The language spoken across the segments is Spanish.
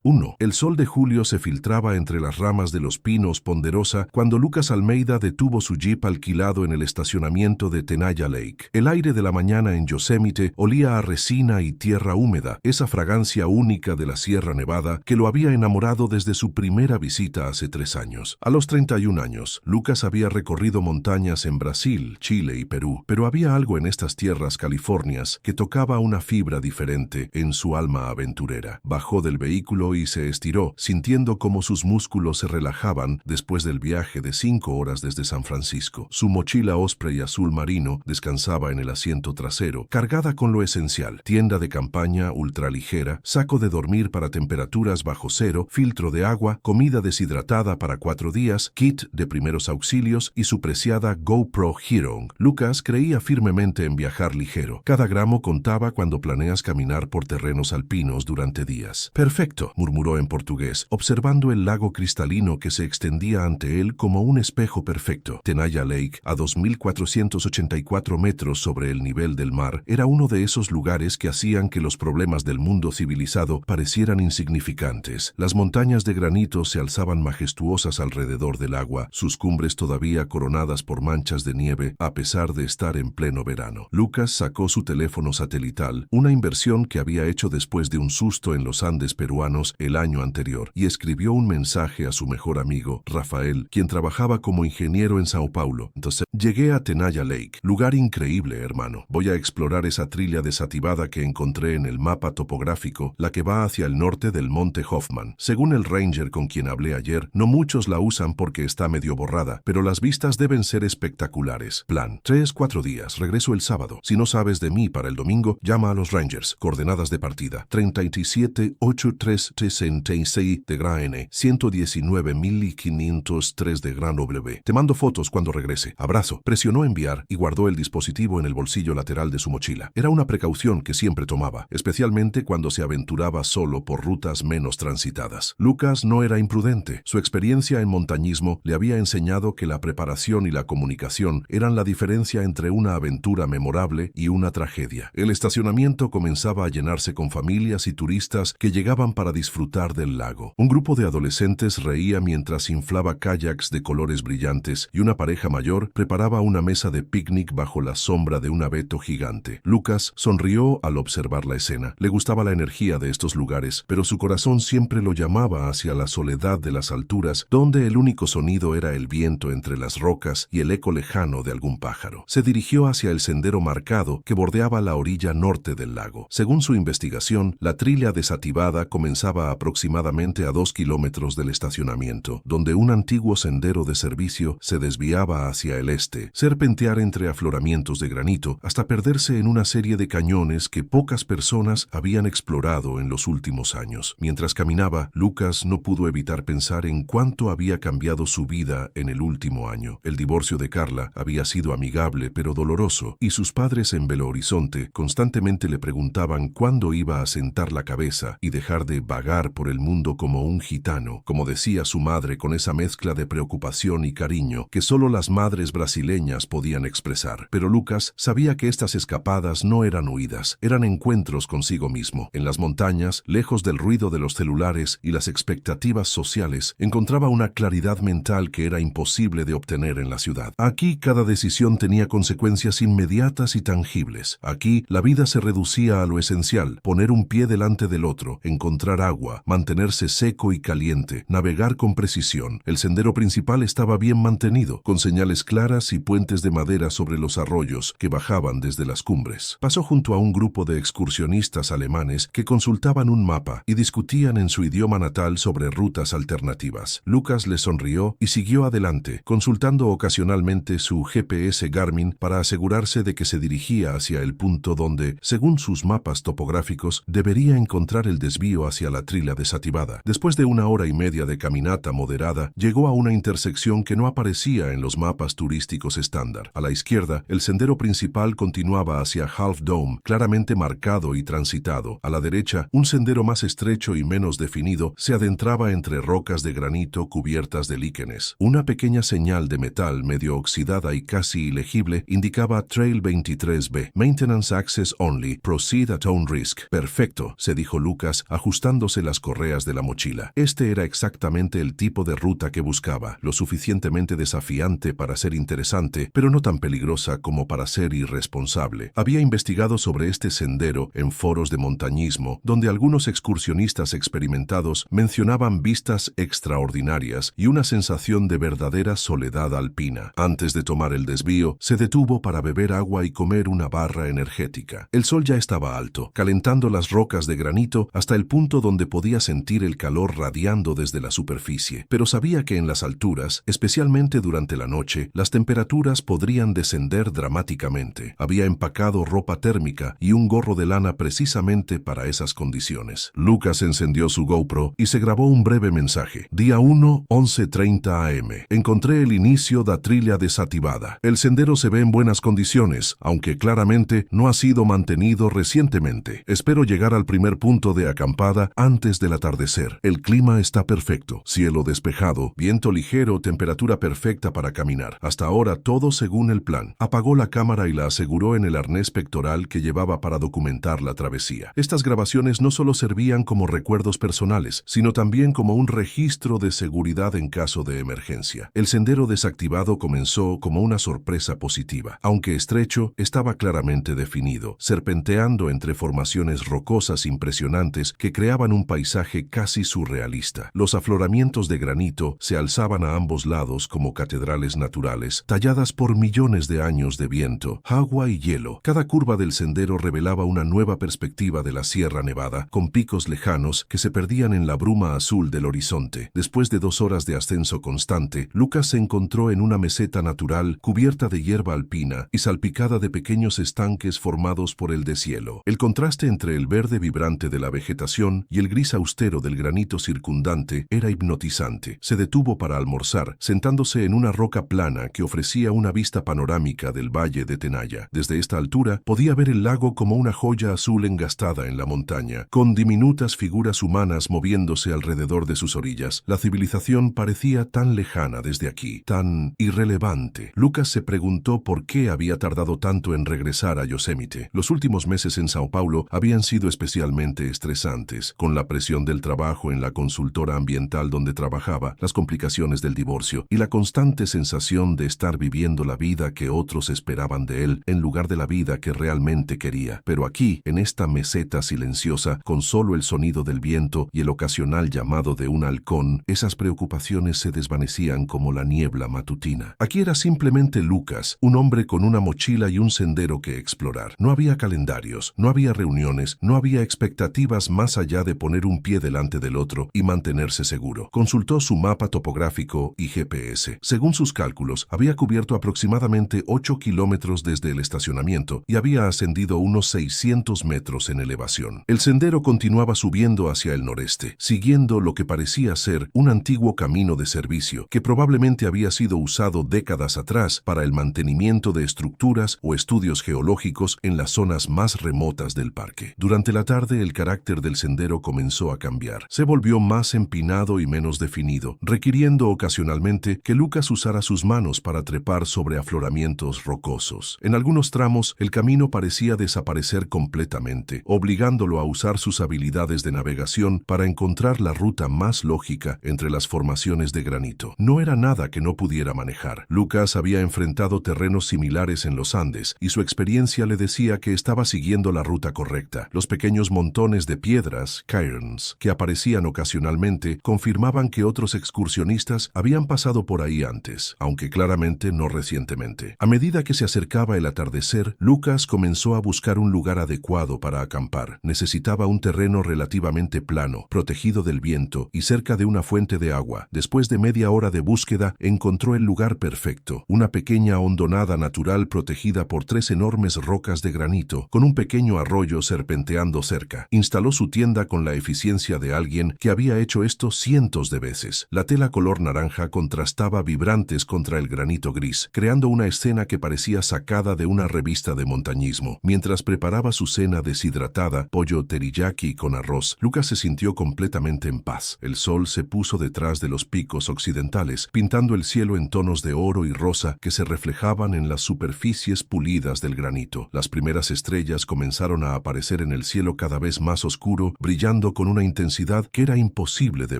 1. El sol de julio se filtraba entre las ramas de los pinos ponderosa cuando Lucas Almeida detuvo su jeep alquilado en el estacionamiento de Tenaya Lake. El aire de la mañana en Yosemite olía a resina y tierra húmeda, esa fragancia única de la Sierra Nevada que lo había enamorado desde su primera visita hace 3 años. A los 31 años, Lucas había recorrido montañas en Brasil, Chile y Perú, pero había algo en estas tierras californias que tocaba una fibra diferente en su alma aventurera. Bajó del vehículo y se estiró, sintiendo cómo sus músculos se relajaban después del viaje de 5 horas desde San Francisco. Su mochila Osprey azul marino descansaba en el asiento trasero, cargada con lo esencial: tienda de campaña ultraligera, saco de dormir para temperaturas bajo cero, filtro de agua, comida deshidratada para 4 días, kit de primeros auxilios y su preciada GoPro Hero. Lucas creía firmemente en viajar ligero. Cada gramo contaba cuando planeas caminar por terrenos alpinos durante días. Perfecto, murmuró en portugués, observando el lago cristalino que se extendía ante él como un espejo perfecto. Tenaya Lake, a 2.484 metros sobre el nivel del mar, era uno de esos lugares que hacían que los problemas del mundo civilizado parecieran insignificantes. Las montañas de granito se alzaban majestuosas alrededor del agua, sus cumbres todavía coronadas por manchas de nieve, a pesar de estar en pleno verano. Lucas sacó su teléfono satelital, una inversión que había hecho después de un susto en los Andes peruanos el año anterior, y escribió un mensaje a su mejor amigo, Rafael, quien trabajaba como ingeniero en Sao Paulo. Entonces, llegué a Tenaya Lake. Lugar increíble, hermano. Voy a explorar esa trilla desativada que encontré en el mapa topográfico, la que va hacia el norte del Monte Hoffman. Según el ranger con quien hablé ayer, no muchos la usan porque está medio borrada, pero las vistas deben ser espectaculares. Plan: 3-4 días. Regreso el sábado. Si no sabes de mí para el domingo, llama a los Rangers. Coordenadas de partida: 378366 de Gran N, 119.503 de Gran W. Te mando fotos cuando regrese. Abrazo. Presionó enviar y guardó el dispositivo en el bolsillo lateral de su mochila. Era una precaución que siempre tomaba, especialmente cuando se aventuraba solo por rutas menos transitadas. Lucas no era imprudente. Su experiencia en montañismo le había enseñado que la preparación y la comunicación eran la diferencia entre una aventura memorable y una tragedia. El estacionamiento comenzaba a llenarse con familias y turistas que llegaban para disfrutar del lago. Un grupo de adolescentes reía mientras inflaba kayaks de colores brillantes y una pareja mayor preparaba una mesa de picnic bajo la sombra de un abeto gigante. Lucas sonrió al observar la escena. Le gustaba la energía de estos lugares, pero su corazón siempre lo llamaba hacia la soledad de las alturas, donde el único sonido era el viento entre las rocas y el eco lejano de algún pájaro. Se dirigió hacia el sendero marcado que bordeaba la orilla norte del lago. Según su investigación, la trilla desativada comenzaba aproximadamente a 2 kilómetros del estacionamiento, donde un antiguo sendero de servicio se desviaba hacia el este, serpentear entre afloramientos de granito hasta perderse en una serie de cañones que pocas personas habían explorado en los últimos años. Mientras caminaba, Lucas no pudo evitar pensar en cuánto había cambiado su vida en el último año. El divorcio de Carla había sido amigable pero doloroso, y sus padres en Belo Horizonte constantemente le preguntaban cuándo iba a sentar la cabeza y dejar de vagar por el mundo como un gitano, como decía su madre con esa mezcla de preocupación y cariño que solo las madres brasileñas podían expresar. Pero Lucas sabía que estas escapadas no eran huidas, eran encuentros consigo mismo. En las montañas, lejos del ruido de los celulares y las expectativas sociales, encontraba una claridad mental que era imposible de obtener en la ciudad. Aquí cada decisión tenía consecuencias inmediatas y tangibles. Aquí la vida se reducía a lo esencial: poner un pie delante del otro, encontrar agua, mantenerse seco y caliente, navegar con precisión. El sendero principal estaba bien mantenido, con señales claras y puentes de madera sobre los arroyos que bajaban desde las cumbres. Pasó junto a un grupo de excursionistas alemanes que consultaban un mapa y discutían en su idioma natal sobre rutas alternativas. Lucas le sonrió y siguió adelante, consultando ocasionalmente su GPS Garmin para asegurarse de que se dirigía hacia el punto donde, según sus mapas topográficos, debería encontrar el desvío hacia la trilla desativada. Después de 1 hora y media de caminata moderada, llegó a una intersección que no aparecía en los mapas turísticos estándar. A la izquierda, el sendero principal continuaba hacia Half Dome, claramente marcado y transitado. A la derecha, un sendero más estrecho y menos definido se adentraba entre rocas de granito cubiertas de líquenes. Una pequeña señal de metal medio oxidada y casi ilegible indicaba Trail 23B, Maintenance Access Only, Proceed at Own Risk. Perfecto, se dijo Lucas, ajustándose quitándose las correas de la mochila. Este era exactamente el tipo de ruta que buscaba, lo suficientemente desafiante para ser interesante, pero no tan peligrosa como para ser irresponsable. Había investigado sobre este sendero en foros de montañismo, donde algunos excursionistas experimentados mencionaban vistas extraordinarias y una sensación de verdadera soledad alpina. Antes de tomar el desvío, se detuvo para beber agua y comer una barra energética. El sol ya estaba alto, calentando las rocas de granito hasta el punto donde podía sentir el calor radiando desde la superficie, pero sabía que en las alturas, especialmente durante la noche, las temperaturas podrían descender dramáticamente. Había empacado ropa térmica y un gorro de lana precisamente para esas condiciones. Lucas encendió su GoPro y se grabó un breve mensaje. Día 1, 11:30 am. Encontré el inicio da trilha desativada. El sendero se ve en buenas condiciones, aunque claramente no ha sido mantenido recientemente. Espero llegar al primer punto de acampada antes del atardecer. El clima está perfecto. Cielo despejado, viento ligero, temperatura perfecta para caminar. Hasta ahora todo según el plan. Apagó la cámara y la aseguró en el arnés pectoral que llevaba para documentar la travesía. Estas grabaciones no solo servían como recuerdos personales, sino también como un registro de seguridad en caso de emergencia. El sendero desactivado comenzó como una sorpresa positiva. Aunque estrecho, estaba claramente definido, serpenteando entre formaciones rocosas impresionantes que creaban un paisaje casi surrealista. Los afloramientos de granito se alzaban a ambos lados como catedrales naturales, talladas por millones de años de viento, agua y hielo. Cada curva del sendero revelaba una nueva perspectiva de la Sierra Nevada, con picos lejanos que se perdían en la bruma azul del horizonte. Después de 2 horas de ascenso constante, Lucas se encontró en una meseta natural cubierta de hierba alpina y salpicada de pequeños estanques formados por el deshielo. El contraste entre el verde vibrante de la vegetación y el gris austero del granito circundante era hipnotizante. Se detuvo para almorzar, sentándose en una roca plana que ofrecía una vista panorámica del valle de Tenaya. Desde esta altura podía ver el lago como una joya azul engastada en la montaña, con diminutas figuras humanas moviéndose alrededor de sus orillas. La civilización parecía tan lejana desde aquí, tan irrelevante. Lucas se preguntó por qué había tardado tanto en regresar a Yosemite. Los últimos meses en Sao Paulo habían sido especialmente estresantes, con la presión del trabajo en la consultora ambiental donde trabajaba, las complicaciones del divorcio y la constante sensación de estar viviendo la vida que otros esperaban de él en lugar de la vida que realmente quería. Pero aquí, en esta meseta silenciosa, con solo el sonido del viento y el ocasional llamado de un halcón, esas preocupaciones se desvanecían como la niebla matutina. Aquí era simplemente Lucas, un hombre con una mochila y un sendero que explorar. No había calendarios, no había reuniones, no había expectativas más allá de poner un pie delante del otro y mantenerse seguro. Consultó su mapa topográfico y GPS. Según sus cálculos, había cubierto aproximadamente 8 kilómetros desde el estacionamiento y había ascendido unos 600 metros en elevación. El sendero continuaba subiendo hacia el noreste, siguiendo lo que parecía ser un antiguo camino de servicio que probablemente había sido usado décadas atrás para el mantenimiento de estructuras o estudios geológicos en las zonas más remotas del parque. Durante la tarde, el carácter del sendero comenzó a cambiar. Se volvió más empinado y menos definido, requiriendo ocasionalmente que Lucas usara sus manos para trepar sobre afloramientos rocosos. En algunos tramos, el camino parecía desaparecer completamente, obligándolo a usar sus habilidades de navegación para encontrar la ruta más lógica entre las formaciones de granito. No era nada que no pudiera manejar. Lucas había enfrentado terrenos similares en los Andes y su experiencia le decía que estaba siguiendo la ruta correcta. Los pequeños montones de piedras, cairns, que aparecían ocasionalmente, confirmaban que otros excursionistas habían pasado por ahí antes, aunque claramente no recientemente. A medida que se acercaba el atardecer, Lucas comenzó a buscar un lugar adecuado para acampar. Necesitaba un terreno relativamente plano, protegido del viento y cerca de una fuente de agua. Después de media hora de búsqueda, encontró el lugar perfecto, una pequeña hondonada natural protegida por 3 enormes rocas de granito, con un pequeño arroyo serpenteando cerca. Instaló su tienda con la eficiencia de alguien que había hecho esto cientos de veces. La tela color naranja contrastaba vibrantes contra el granito gris, creando una escena que parecía sacada de una revista de montañismo. Mientras preparaba su cena deshidratada, pollo teriyaki con arroz, Lucas se sintió completamente en paz. El sol se puso detrás de los picos occidentales, pintando el cielo en tonos de oro y rosa que se reflejaban en las superficies pulidas del granito. Las primeras estrellas comenzaron a aparecer en el cielo cada vez más oscuro, brillando brillando con una intensidad que era imposible de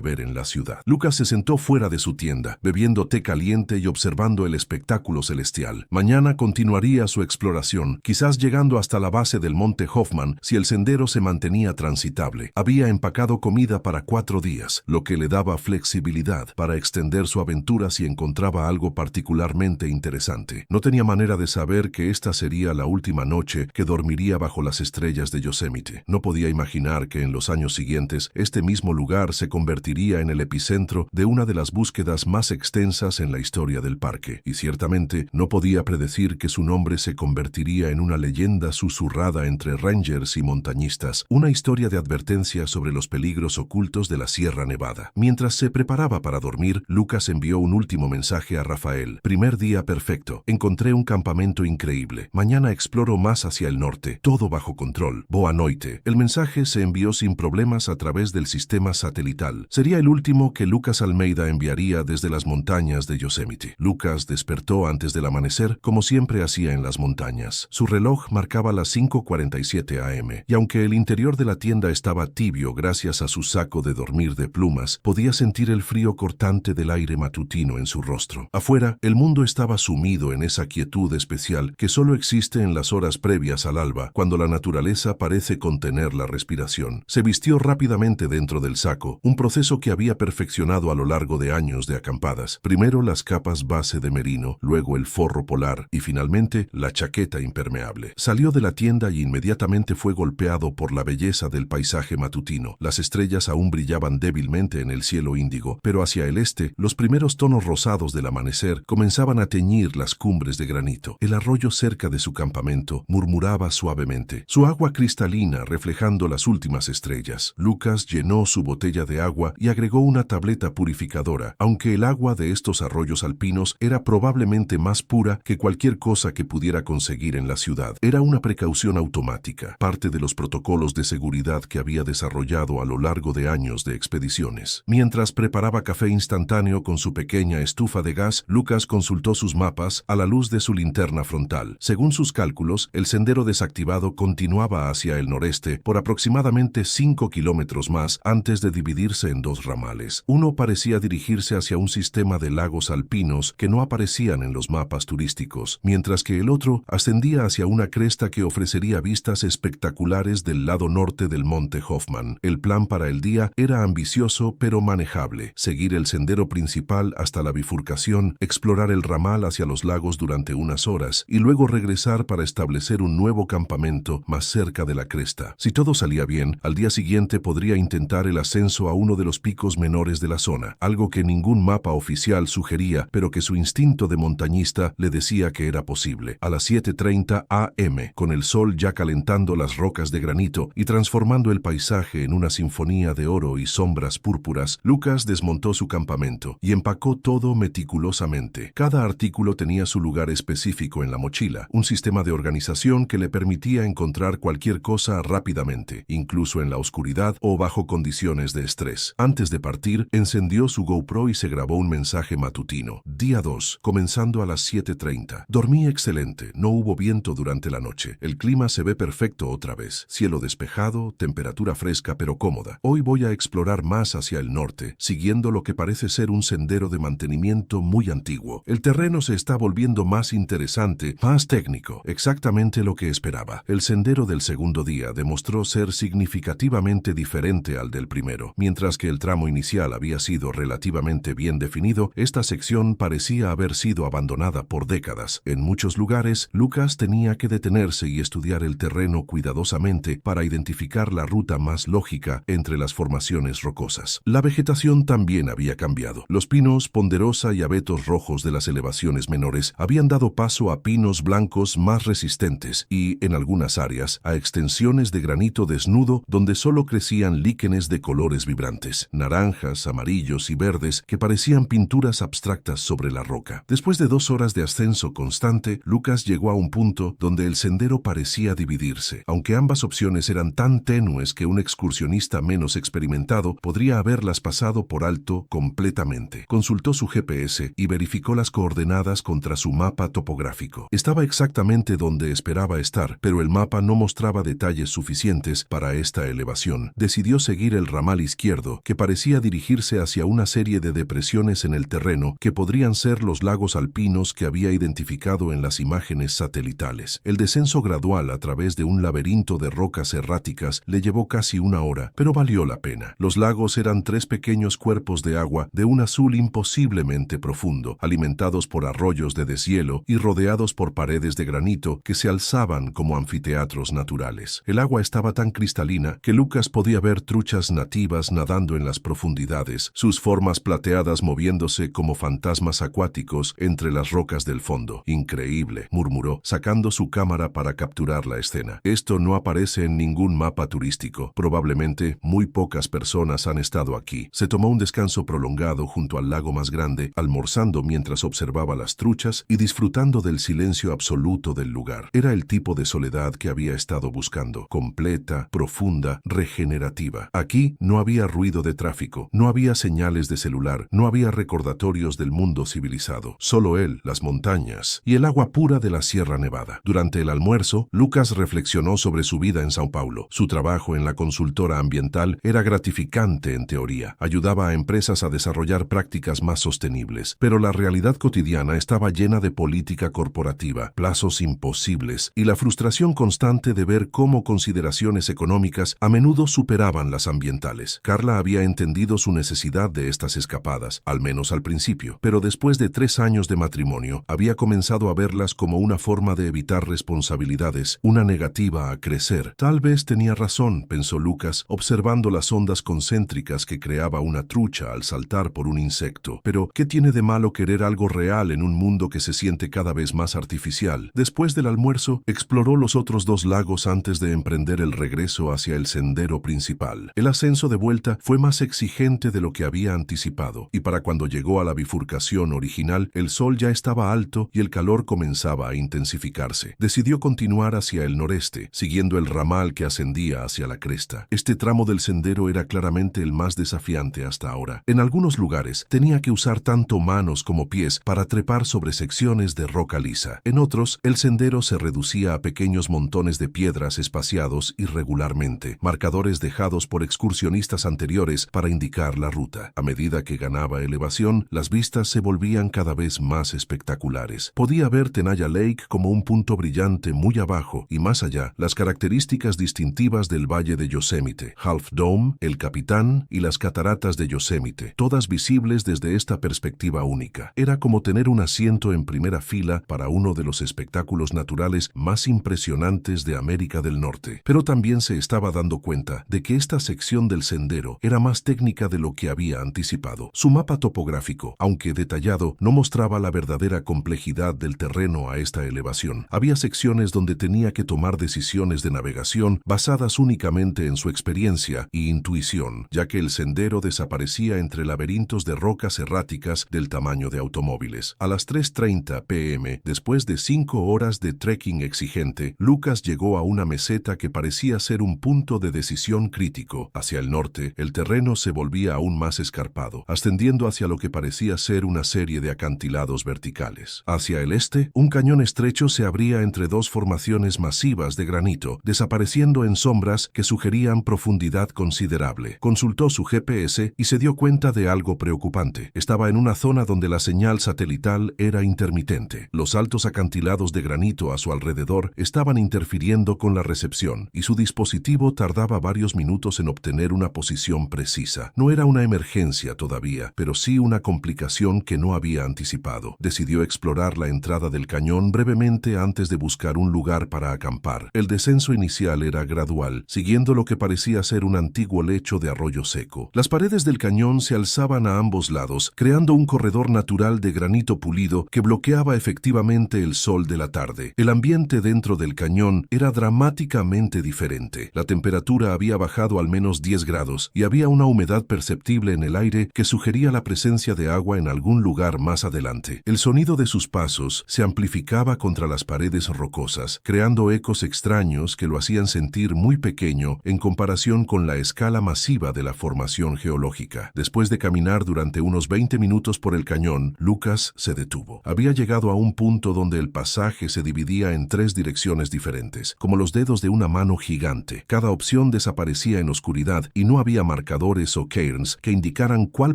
ver en la ciudad. Lucas se sentó fuera de su tienda, bebiendo té caliente y observando el espectáculo celestial. Mañana continuaría su exploración, quizás llegando hasta la base del monte Hoffman si el sendero se mantenía transitable. Había empacado comida para 4 días, lo que le daba flexibilidad para extender su aventura si encontraba algo particularmente interesante. No tenía manera de saber que esta sería la última noche que dormiría bajo las estrellas de Yosemite. No podía imaginar que en los años siguientes este mismo lugar se convertiría en el epicentro de una de las búsquedas más extensas en la historia del parque, y ciertamente no podía predecir que su nombre se convertiría en una leyenda susurrada entre rangers y montañistas, una historia de advertencia sobre los peligros ocultos de la Sierra Nevada. Mientras se preparaba para dormir, Lucas envió un último mensaje a Rafael. Primer día perfecto. Encontré un campamento increíble. Mañana exploro más hacia el norte. Todo bajo control. Boa noite. El mensaje se envió sin problemas a través del sistema satelital. Sería el último que Lucas Almeida enviaría desde las montañas de Yosemite. Lucas despertó antes del amanecer, como siempre hacía en las montañas. Su reloj marcaba las 5:47 am, y aunque el interior de la tienda estaba tibio gracias a su saco de dormir de plumas, podía sentir el frío cortante del aire matutino en su rostro. Afuera, el mundo estaba sumido en esa quietud especial que solo existe en las horas previas al alba, cuando la naturaleza parece contener la respiración. Se vistió rápidamente dentro del saco, un proceso que había perfeccionado a lo largo de años de acampadas. Primero las capas base de merino, luego el forro polar y finalmente la chaqueta impermeable. Salió de la tienda y inmediatamente fue golpeado por la belleza del paisaje matutino. Las estrellas aún brillaban débilmente en el cielo índigo, pero hacia el este, los primeros tonos rosados del amanecer comenzaban a teñir las cumbres de granito. El arroyo cerca de su campamento murmuraba suavemente, su agua cristalina reflejando las últimas estrellas. Lucas llenó su botella de agua y agregó una tableta purificadora, aunque el agua de estos arroyos alpinos era probablemente más pura que cualquier cosa que pudiera conseguir en la ciudad. Era una precaución automática, parte de los protocolos de seguridad que había desarrollado a lo largo de años de expediciones. Mientras preparaba café instantáneo con su pequeña estufa de gas, Lucas consultó sus mapas a la luz de su linterna frontal. Según sus cálculos, el sendero desactivado continuaba hacia el noreste por aproximadamente 5 kilómetros más antes de dividirse en 2 ramales. Uno parecía dirigirse hacia un sistema de lagos alpinos que no aparecían en los mapas turísticos, mientras que el otro ascendía hacia una cresta que ofrecería vistas espectaculares del lado norte del monte Hoffman. El plan para el día era ambicioso pero manejable: seguir el sendero principal hasta la bifurcación, explorar el ramal hacia los lagos durante unas horas y luego regresar para establecer un nuevo campamento más cerca de la cresta. Si todo salía bien, al día siguiente podría intentar el ascenso a uno de los picos menores de la zona, algo que ningún mapa oficial sugería, pero que su instinto de montañista le decía que era posible. A las 7:30 am, con el sol ya calentando las rocas de granito y transformando el paisaje en una sinfonía de oro y sombras púrpuras, Lucas desmontó su campamento y empacó todo meticulosamente. Cada artículo tenía su lugar específico en la mochila, un sistema de organización que le permitía encontrar cualquier cosa rápidamente, incluso en la oscuridad o bajo condiciones de estrés. Antes de partir, encendió su GoPro y se grabó un mensaje matutino. Día 2, comenzando a las 7:30. Dormí excelente, no hubo viento durante la noche. El clima se ve perfecto otra vez. Cielo despejado, temperatura fresca pero cómoda. Hoy voy a explorar más hacia el norte, siguiendo lo que parece ser un sendero de mantenimiento muy antiguo. El terreno se está volviendo más interesante, más técnico, exactamente lo que esperaba. El sendero del segundo día demostró ser significativamente diferente al del primero. Mientras que el tramo inicial había sido relativamente bien definido, esta sección parecía haber sido abandonada por décadas. En muchos lugares, Lucas tenía que detenerse y estudiar el terreno cuidadosamente para identificar la ruta más lógica entre las formaciones rocosas. La vegetación también había cambiado. Los pinos ponderosa y abetos rojos de las elevaciones menores habían dado paso a pinos blancos más resistentes y, en algunas áreas, a extensiones de granito desnudo donde solo crecían líquenes de colores vibrantes, naranjas, amarillos y verdes que parecían pinturas abstractas sobre la roca. Después de 2 horas de ascenso constante, Lucas llegó a un punto donde el sendero parecía dividirse, aunque ambas opciones eran tan tenues que un excursionista menos experimentado podría haberlas pasado por alto completamente. Consultó su GPS y verificó las coordenadas contra su mapa topográfico. Estaba exactamente donde esperaba estar, pero el mapa no mostraba detalles suficientes para esta elevación orientación, decidió seguir el ramal izquierdo, que parecía dirigirse hacia una serie de depresiones en el terreno que podrían ser los lagos alpinos que había identificado en las imágenes satelitales. El descenso gradual a través de un laberinto de rocas erráticas le llevó casi una hora, pero valió la pena. Los lagos eran 3 pequeños cuerpos de agua de un azul imposiblemente profundo, alimentados por arroyos de deshielo y rodeados por paredes de granito que se alzaban como anfiteatros naturales. El agua estaba tan cristalina que Lucas podía ver truchas nativas nadando en las profundidades, sus formas plateadas moviéndose como fantasmas acuáticos entre las rocas del fondo. «Increíble», murmuró, sacando su cámara para capturar la escena. «Esto no aparece en ningún mapa turístico. Probablemente muy pocas personas han estado aquí». Se tomó un descanso prolongado junto al lago más grande, almorzando mientras observaba las truchas y disfrutando del silencio absoluto del lugar. Era el tipo de soledad que había estado buscando, completa, profunda, regenerativa. Aquí no había ruido de tráfico, no había señales de celular, no había recordatorios del mundo civilizado. Solo él, las montañas y el agua pura de la Sierra Nevada. Durante el almuerzo, Lucas reflexionó sobre su vida en São Paulo. Su trabajo en la consultora ambiental era gratificante en teoría. Ayudaba a empresas a desarrollar prácticas más sostenibles, pero la realidad cotidiana estaba llena de política corporativa, plazos imposibles y la frustración constante de ver cómo consideraciones económicas a menudo superaban las ambientales. Carla había entendido su necesidad de estas escapadas, al menos al principio, pero después de 3 años de matrimonio, había comenzado a verlas como una forma de evitar responsabilidades, una negativa a crecer. Tal vez tenía razón, pensó Lucas, observando las ondas concéntricas que creaba una trucha al saltar por un insecto. Pero, ¿qué tiene de malo querer algo real en un mundo que se siente cada vez más artificial? Después del almuerzo, exploró los otros 2 lagos antes de emprender el regreso hacia el sendero principal. El ascenso de vuelta fue más exigente de lo que había anticipado, y para cuando llegó a la bifurcación original, el sol ya estaba alto y el calor comenzaba a intensificarse. Decidió continuar hacia el noreste, siguiendo el ramal que ascendía hacia la cresta. Este tramo del sendero era claramente el más desafiante hasta ahora. En algunos lugares, tenía que usar tanto manos como pies para trepar sobre secciones de roca lisa. En otros, el sendero se reducía a pequeños montones de piedras espaciados irregularmente, marcadores dejados por excursionistas anteriores para indicar la ruta. A medida que ganaba elevación, las vistas se volvían cada vez más espectaculares. Podía ver Tenaya Lake como un punto brillante muy abajo y más allá, las características distintivas del Valle de Yosemite, Half Dome, el Capitán y las cataratas de Yosemite, todas visibles desde esta perspectiva única. Era como tener un asiento en primera fila para uno de los espectáculos naturales más impresionantes de América del Norte. Pero también se estaba dando cuenta de que esta sección del sendero era más técnica de lo que había anticipado. Su mapa topográfico, aunque detallado, no mostraba la verdadera complejidad del terreno a esta elevación. Había secciones donde tenía que tomar decisiones de navegación basadas únicamente en su experiencia y intuición, ya que el sendero desaparecía entre laberintos de rocas erráticas del tamaño de automóviles. A las 3:30 p.m., después de 5 horas de trekking exigente, Lucas llegó a una meseta que parecía ser un punto de decisión crítico. Hacia el norte, el terreno se volvía aún más escarpado, ascendiendo hacia lo que parecía ser una serie de acantilados verticales. Hacia el este, un cañón estrecho se abría entre 2 formaciones masivas de granito, desapareciendo en sombras que sugerían profundidad considerable. Consultó su GPS y se dio cuenta de algo preocupante. Estaba en una zona donde la señal satelital era intermitente. Los altos acantilados de granito a su alrededor estaban interfiriendo con la recepción, y su dispositivo tardaba varios minutos en obtener una posición precisa. No era una emergencia todavía, pero sí una complicación que no había anticipado. Decidió explorar la entrada del cañón brevemente antes de buscar un lugar para acampar. El descenso inicial era gradual, siguiendo lo que parecía ser un antiguo lecho de arroyo seco. Las paredes del cañón se alzaban a ambos lados, creando un corredor natural de granito pulido que bloqueaba efectivamente el sol de la tarde. El ambiente dentro del cañón era dramáticamente diferente. La temperatura había bajado al menos 10 grados y había una humedad perceptible en el aire que sugería la presencia de agua en algún lugar más adelante. El sonido de sus pasos se amplificaba contra las paredes rocosas, creando ecos extraños que lo hacían sentir muy pequeño en comparación con la escala masiva de la formación geológica. Después de caminar durante unos 20 minutos por el cañón, Lucas se detuvo. Había llegado a un punto donde el pasaje se dividía en 3 direcciones diferentes, como los dedos de una mano gigante. Cada opción desaparecía en oscuridad y no había marcadores o cairns que indicaran cuál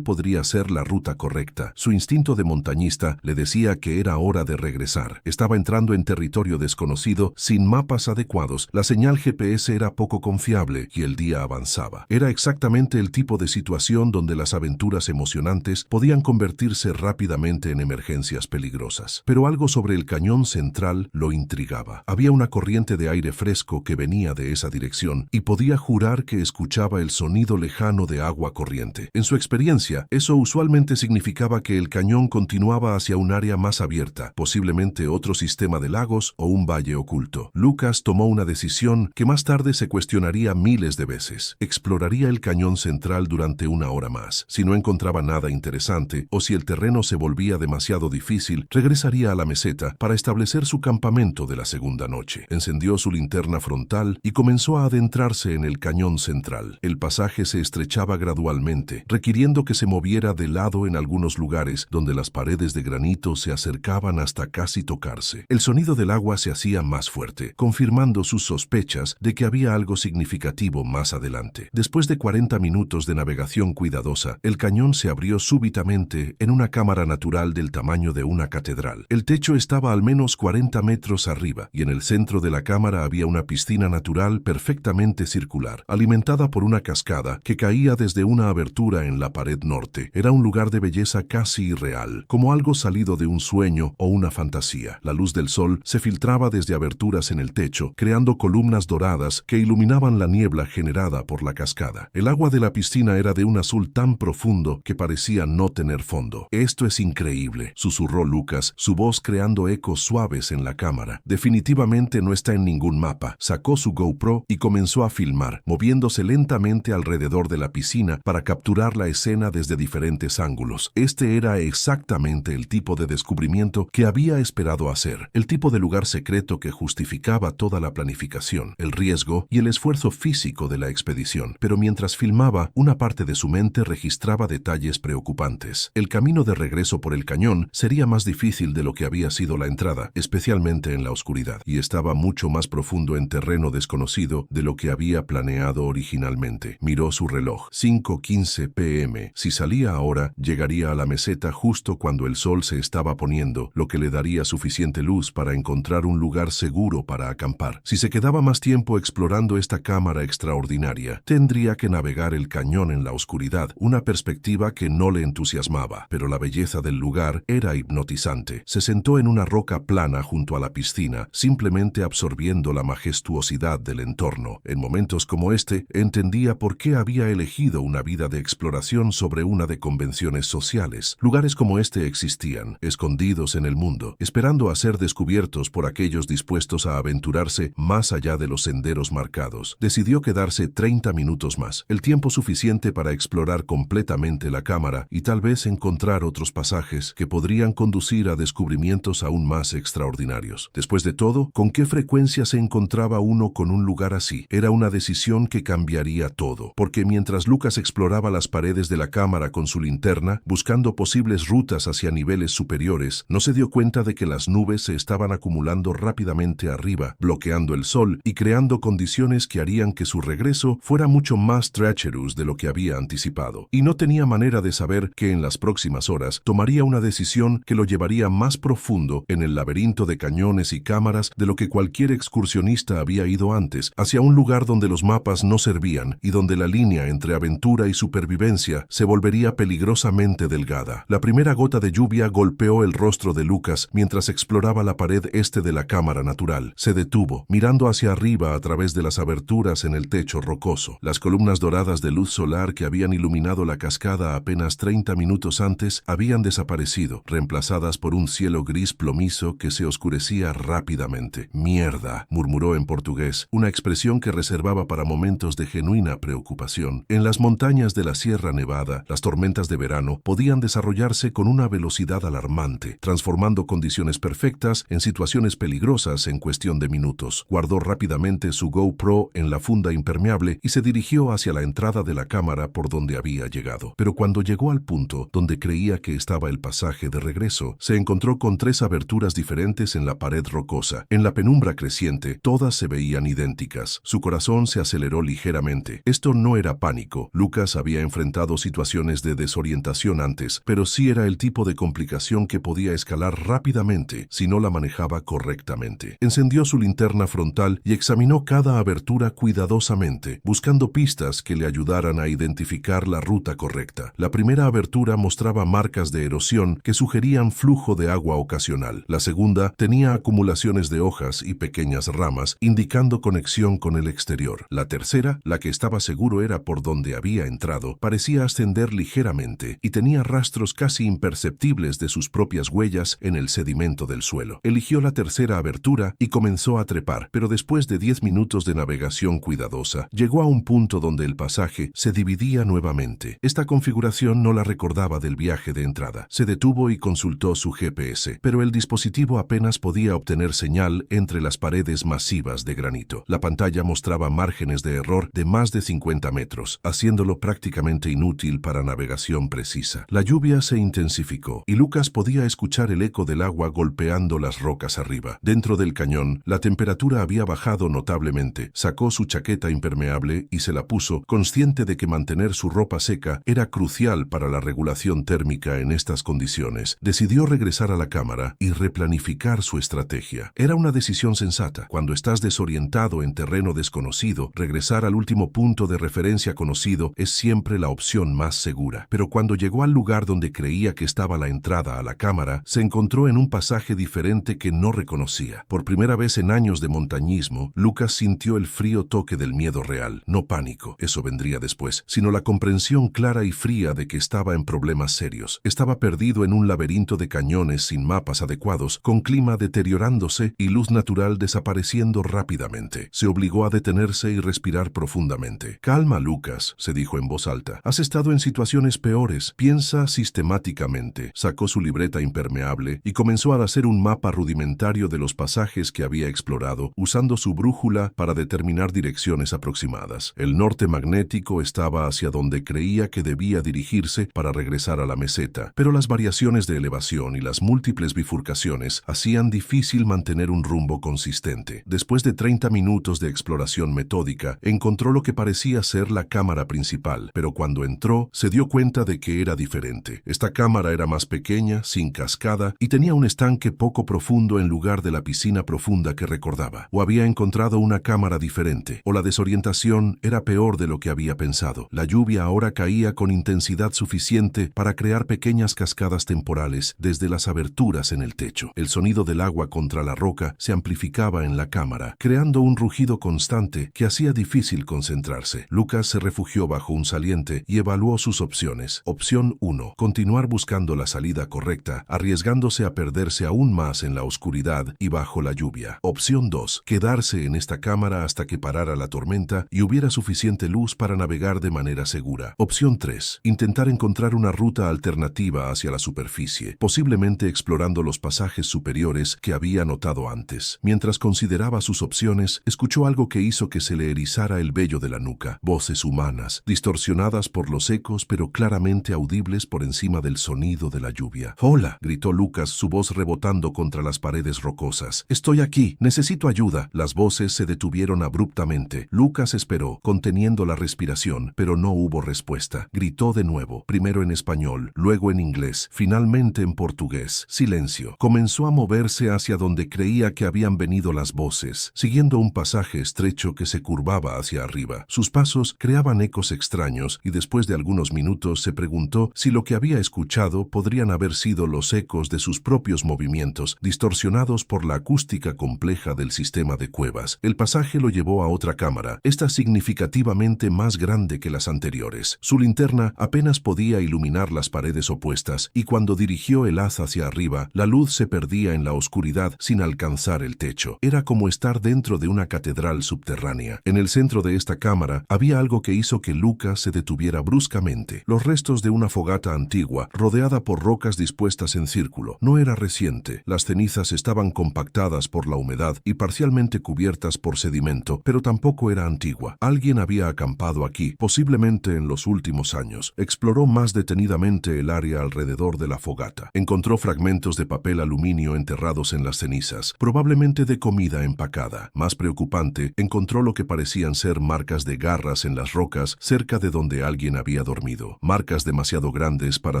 podría ser la ruta correcta. Su instinto de montañista le decía que era hora de regresar. Estaba entrando en territorio desconocido, sin mapas adecuados, la señal GPS era poco confiable y el día avanzaba. Era exactamente el tipo de situación donde las aventuras emocionantes podían convertirse rápidamente en emergencias peligrosas. Pero algo sobre el cañón central lo intrigaba. Había una corriente de aire fresco que venía de esa dirección y podía jurar que escuchaba el sonido lejano de agua corriente. En su experiencia, eso usualmente significaba que el cañón continuaba hacia un área más abierta, posiblemente otro sistema de lagos o un valle oculto. Lucas tomó una decisión que más tarde se cuestionaría miles de veces. Exploraría el cañón central durante una hora más. Si no encontraba nada interesante o si el terreno se volvía demasiado difícil, regresaría a la meseta para establecer su campamento de la segunda noche. Encendió su linterna frontal y comenzó a adentrarse en el cañón central. El pasaje se estrechaba gradualmente, requiriendo que se moviera de lado en algunos lugares donde las paredes de granito se acercaban hasta casi tocarse. El sonido del agua se hacía más fuerte, confirmando sus sospechas de que había algo significativo más adelante. Después de 40 minutos de navegación cuidadosa, el cañón se abrió súbitamente en una cámara natural del tamaño de una catedral. El techo estaba al menos 40 metros arriba y en el centro de la cámara había una piscina natural perfectamente circular, alimentada por una cascada que caía desde una abertura en la pared norte. Era un lugar de belleza casi irreal, como algo salido de un sueño o una fantasía. La luz del sol se filtraba desde aberturas en el techo, creando columnas doradas que iluminaban la niebla generada por la cascada. El agua de la piscina era de un azul tan profundo que parecía no tener fondo. «Esto es increíble», susurró Lucas, su voz creando ecos suaves en la cámara. «Definitivamente no está en ningún mapa». Sacó su GoPro y comenzó a filmar, moviéndose lentamente alrededor de la piscina para capturar la escena desde diferentes ángulos. Este era exactamente el tipo de descubrimiento que había esperado hacer, el tipo de lugar secreto que justificaba toda la planificación, el riesgo y el esfuerzo físico de la expedición. Pero mientras filmaba, una parte de su mente registraba detalles preocupantes. El camino de regreso por el cañón sería más difícil de lo que había sido la entrada, especialmente en la oscuridad, y estaba mucho más profundo en terreno desconocido de lo que había planeado originalmente. Miró su reloj. 5:15 p.m. Si salía ahora, llegaría a la meseta justo cuando el sol se estaba poniendo, lo que le daría suficiente luz para encontrar un lugar seguro para acampar. Si se quedaba más tiempo explorando esta cámara extraordinaria, tendría que navegar el cañón en la oscuridad, una perspectiva que no le entusiasmaba, pero la belleza del lugar era hipnotizante. Se sentó en una roca plana junto a la piscina, simplemente absorbiendo la majestuosidad del entorno. En momentos como este, entendía por qué había elegido una vida de exploración sobre una de convenciones sociales. Lugares como este existían, escondidos en el mundo, esperando a ser descubiertos por aquellos dispuestos a aventurarse más allá de los senderos marcados. Decidió quedarse 30 minutos más, el tiempo suficiente para explorar completamente la cámara y tal vez encontrar otros pasajes que podrían conducir a descubrimientos aún más extraordinarios. Después de todo, ¿con qué frecuencia se encontraba uno con un lugar así? Era una decisión que cambiaría todo, porque mientras Lucas exploraba las paredes de la cámara con su linterna, buscando posibles rutas hacia niveles superiores, no se dio cuenta de que las nubes se estaban acumulando rápidamente arriba, bloqueando el sol y creando condiciones que harían que su regreso fuera mucho más treacherous de lo que había anticipado. Y no tenía manera de saber que en las próximas horas tomaría una decisión que lo llevaría más profundo en el laberinto de cañones y cámaras de lo que cualquier excursionista había ido antes, hacia un lugar donde los mapas no servían y donde la línea entre aventura y supervivencia se volvería peligrosamente delgada. La primera gota de lluvia golpeó el rostro de Lucas mientras exploraba la pared este de la cámara natural. Se detuvo, mirando hacia arriba a través de las aberturas en el techo rocoso. Las columnas doradas de luz solar que habían iluminado la cascada apenas 30 minutos antes habían desaparecido, reemplazadas por un cielo gris plomizo que se oscurecía rápidamente. «Mierda», murmuró en portugués, una expresión que reservaba para momentos de genuina preocupación. En las montañas de la Sierra Nevada, las tormentas de verano podían desarrollarse con una velocidad alarmante, transformando condiciones perfectas en situaciones peligrosas en cuestión de minutos. Guardó rápidamente su GoPro en la funda impermeable y se dirigió hacia la entrada de la cámara por donde había llegado. Pero cuando llegó al punto donde creía que estaba el pasaje de regreso, se encontró con 3 aberturas diferentes en la pared rocosa. En la penumbra creciente, todas se veían idénticas. Su corazón se aceleró ligeramente. Esto no era pánico. Lucas había enfrentado situaciones de desorientación antes, pero sí era el tipo de complicación que podía escalar rápidamente si no la manejaba correctamente. Encendió su linterna frontal y examinó cada abertura cuidadosamente, buscando pistas que le ayudaran a identificar la ruta correcta. La primera abertura mostraba marcas de erosión que sugerían flujo de agua ocasional. La segunda tenía acumulaciones de hojas y pequeñas ramas, indicando conexión con el exterior. La tercera, la que estaba seguro era por donde había entrado, parecía ascender ligeramente y tenía rastros casi imperceptibles de sus propias huellas en el sedimento del suelo. Eligió la tercera abertura y comenzó a trepar, pero después de 10 minutos de navegación cuidadosa, llegó a un punto donde el pasaje se dividía nuevamente. Esta configuración no la recordaba del viaje de entrada. Se detuvo y consultó su GPS, pero el dispositivo apenas podía obtener señal entre las paredes masivas de granito. La pantalla mostraba márgenes de error de más de 50 metros, haciéndolo prácticamente inútil para navegación precisa. La lluvia se intensificó y Lucas podía escuchar el eco del agua golpeando las rocas arriba. Dentro del cañón, la temperatura había bajado notablemente. Sacó su chaqueta impermeable y se la puso, consciente de que mantener su ropa seca era crucial para la regulación térmica en estas condiciones. Decidió regresar a la cámara y replanificar su estrategia. Era una decisión sensata. Cuando estás desorientado en terreno desconocido, regresar al último punto de referencia conocido es siempre la opción más segura. Pero cuando llegó al lugar donde creía que estaba la entrada a la cámara, se encontró en un pasaje diferente que no reconocía. Por primera vez en años de montañismo, Lucas sintió el frío toque del miedo real. No pánico, eso vendría después, sino la comprensión clara y fría de que estaba en problemas serios. Estaba perdido en un laberinto de cañones sin mapas adecuados, con clima deteriorándose y luz natural desapareciendo rápidamente. Se obligó a detenerse y respirar profundamente. Calma, Lucas, se dijo en voz alta. Has estado en situaciones peores. Piensa sistemáticamente. Sacó su libreta impermeable y comenzó a hacer un mapa rudimentario de los pasajes que había explorado, usando su brújula para determinar direcciones aproximadas. El norte magnético estaba hacia donde creía que debía dirigirse para regresar a la meseta, pero las variaciones de elevación y las múltiples bifurcaciones hacían difícil mantener un rumbo consistente. Después de 30 minutos de exploración metódica, encontró lo que parecía ser la cámara principal, pero cuando entró, se dio cuenta de que era diferente. Esta cámara era más pequeña, sin cascada, y tenía un estanque poco profundo en lugar de la piscina profunda que recordaba. O había encontrado una cámara diferente, o la desorientación era peor de lo que había pensado. La lluvia ahora caía con intensidad suficiente para crear pequeñas cascadas temporales desde las aberturas en el techo. El sonido del agua contra la roca se amplificaba en la cámara, creando un rugido constante que hacía difícil concentrarse. Lucas se refugió bajo un saliente y evaluó sus opciones. Opción 1. Continuar buscando la salida correcta, arriesgándose a perderse aún más en la oscuridad y bajo la lluvia. Opción 2. Quedarse en esta cámara hasta que parara la tormenta y hubiera suficiente luz para navegar de manera segura. Opción 3. Intentar encontrar una ruta alternativa hacia la superficie, posiblemente explorando los pasajes superiores que había notado antes. Mientras consideraba sus opciones, escuchó algo que hizo que se le erizara el vello de la nuca. Voces humanas, distorsionadas por los ecos pero claramente audibles por encima del sonido de la lluvia. «¡Hola!», gritó Lucas, su voz rebotando contra las paredes rocosas. «Estoy aquí, necesito ayuda». Las voces se detuvieron abruptamente. Lucas esperó, conteniendo la respiración, pero no hubo respuesta. Gritó de nuevo, primero en español, luego en inglés, finalmente en portugués. Silencio. Comenzó a moverse hacia donde creía que habían venido las voces, siguiendo un pasaje estrecho que se curvaba hacia arriba. Sus pasos creaban ecos extraños y después de algunos minutos se preguntó si lo que había escuchado podrían haber sido los ecos de sus propios movimientos, distorsionados por la acústica compleja del sistema de cuevas. El pasaje lo llevó a otra cámara, esta significativamente más grande que las anteriores. Su linterna apenas podía iluminar las paredes opuestas y cuando dirigió el haz hacia arriba, la luz se perdía en la oscuridad sin alcanzar el techo. Era como estar dentro de una catedral subterránea. En el centro de esta cámara había algo que hizo que Lucas se detuviera bruscamente. Los restos de una fogata antigua, rodeada por rocas dispuestas en círculo. No era reciente. Las cenizas estaban compactadas por la humedad y parcialmente cubiertas por sedimento, pero tampoco era antigua. Alguien había acampado aquí, posiblemente en los últimos años. Exploró más detenidamente el área alrededor de la fogata. Encontró fragmentos de papel aluminio enterrados en las cenizas, probablemente de comida empacada. Más preocupante, encontró lo que que parecían ser marcas de garras en las rocas cerca de donde alguien había dormido. Marcas demasiado grandes para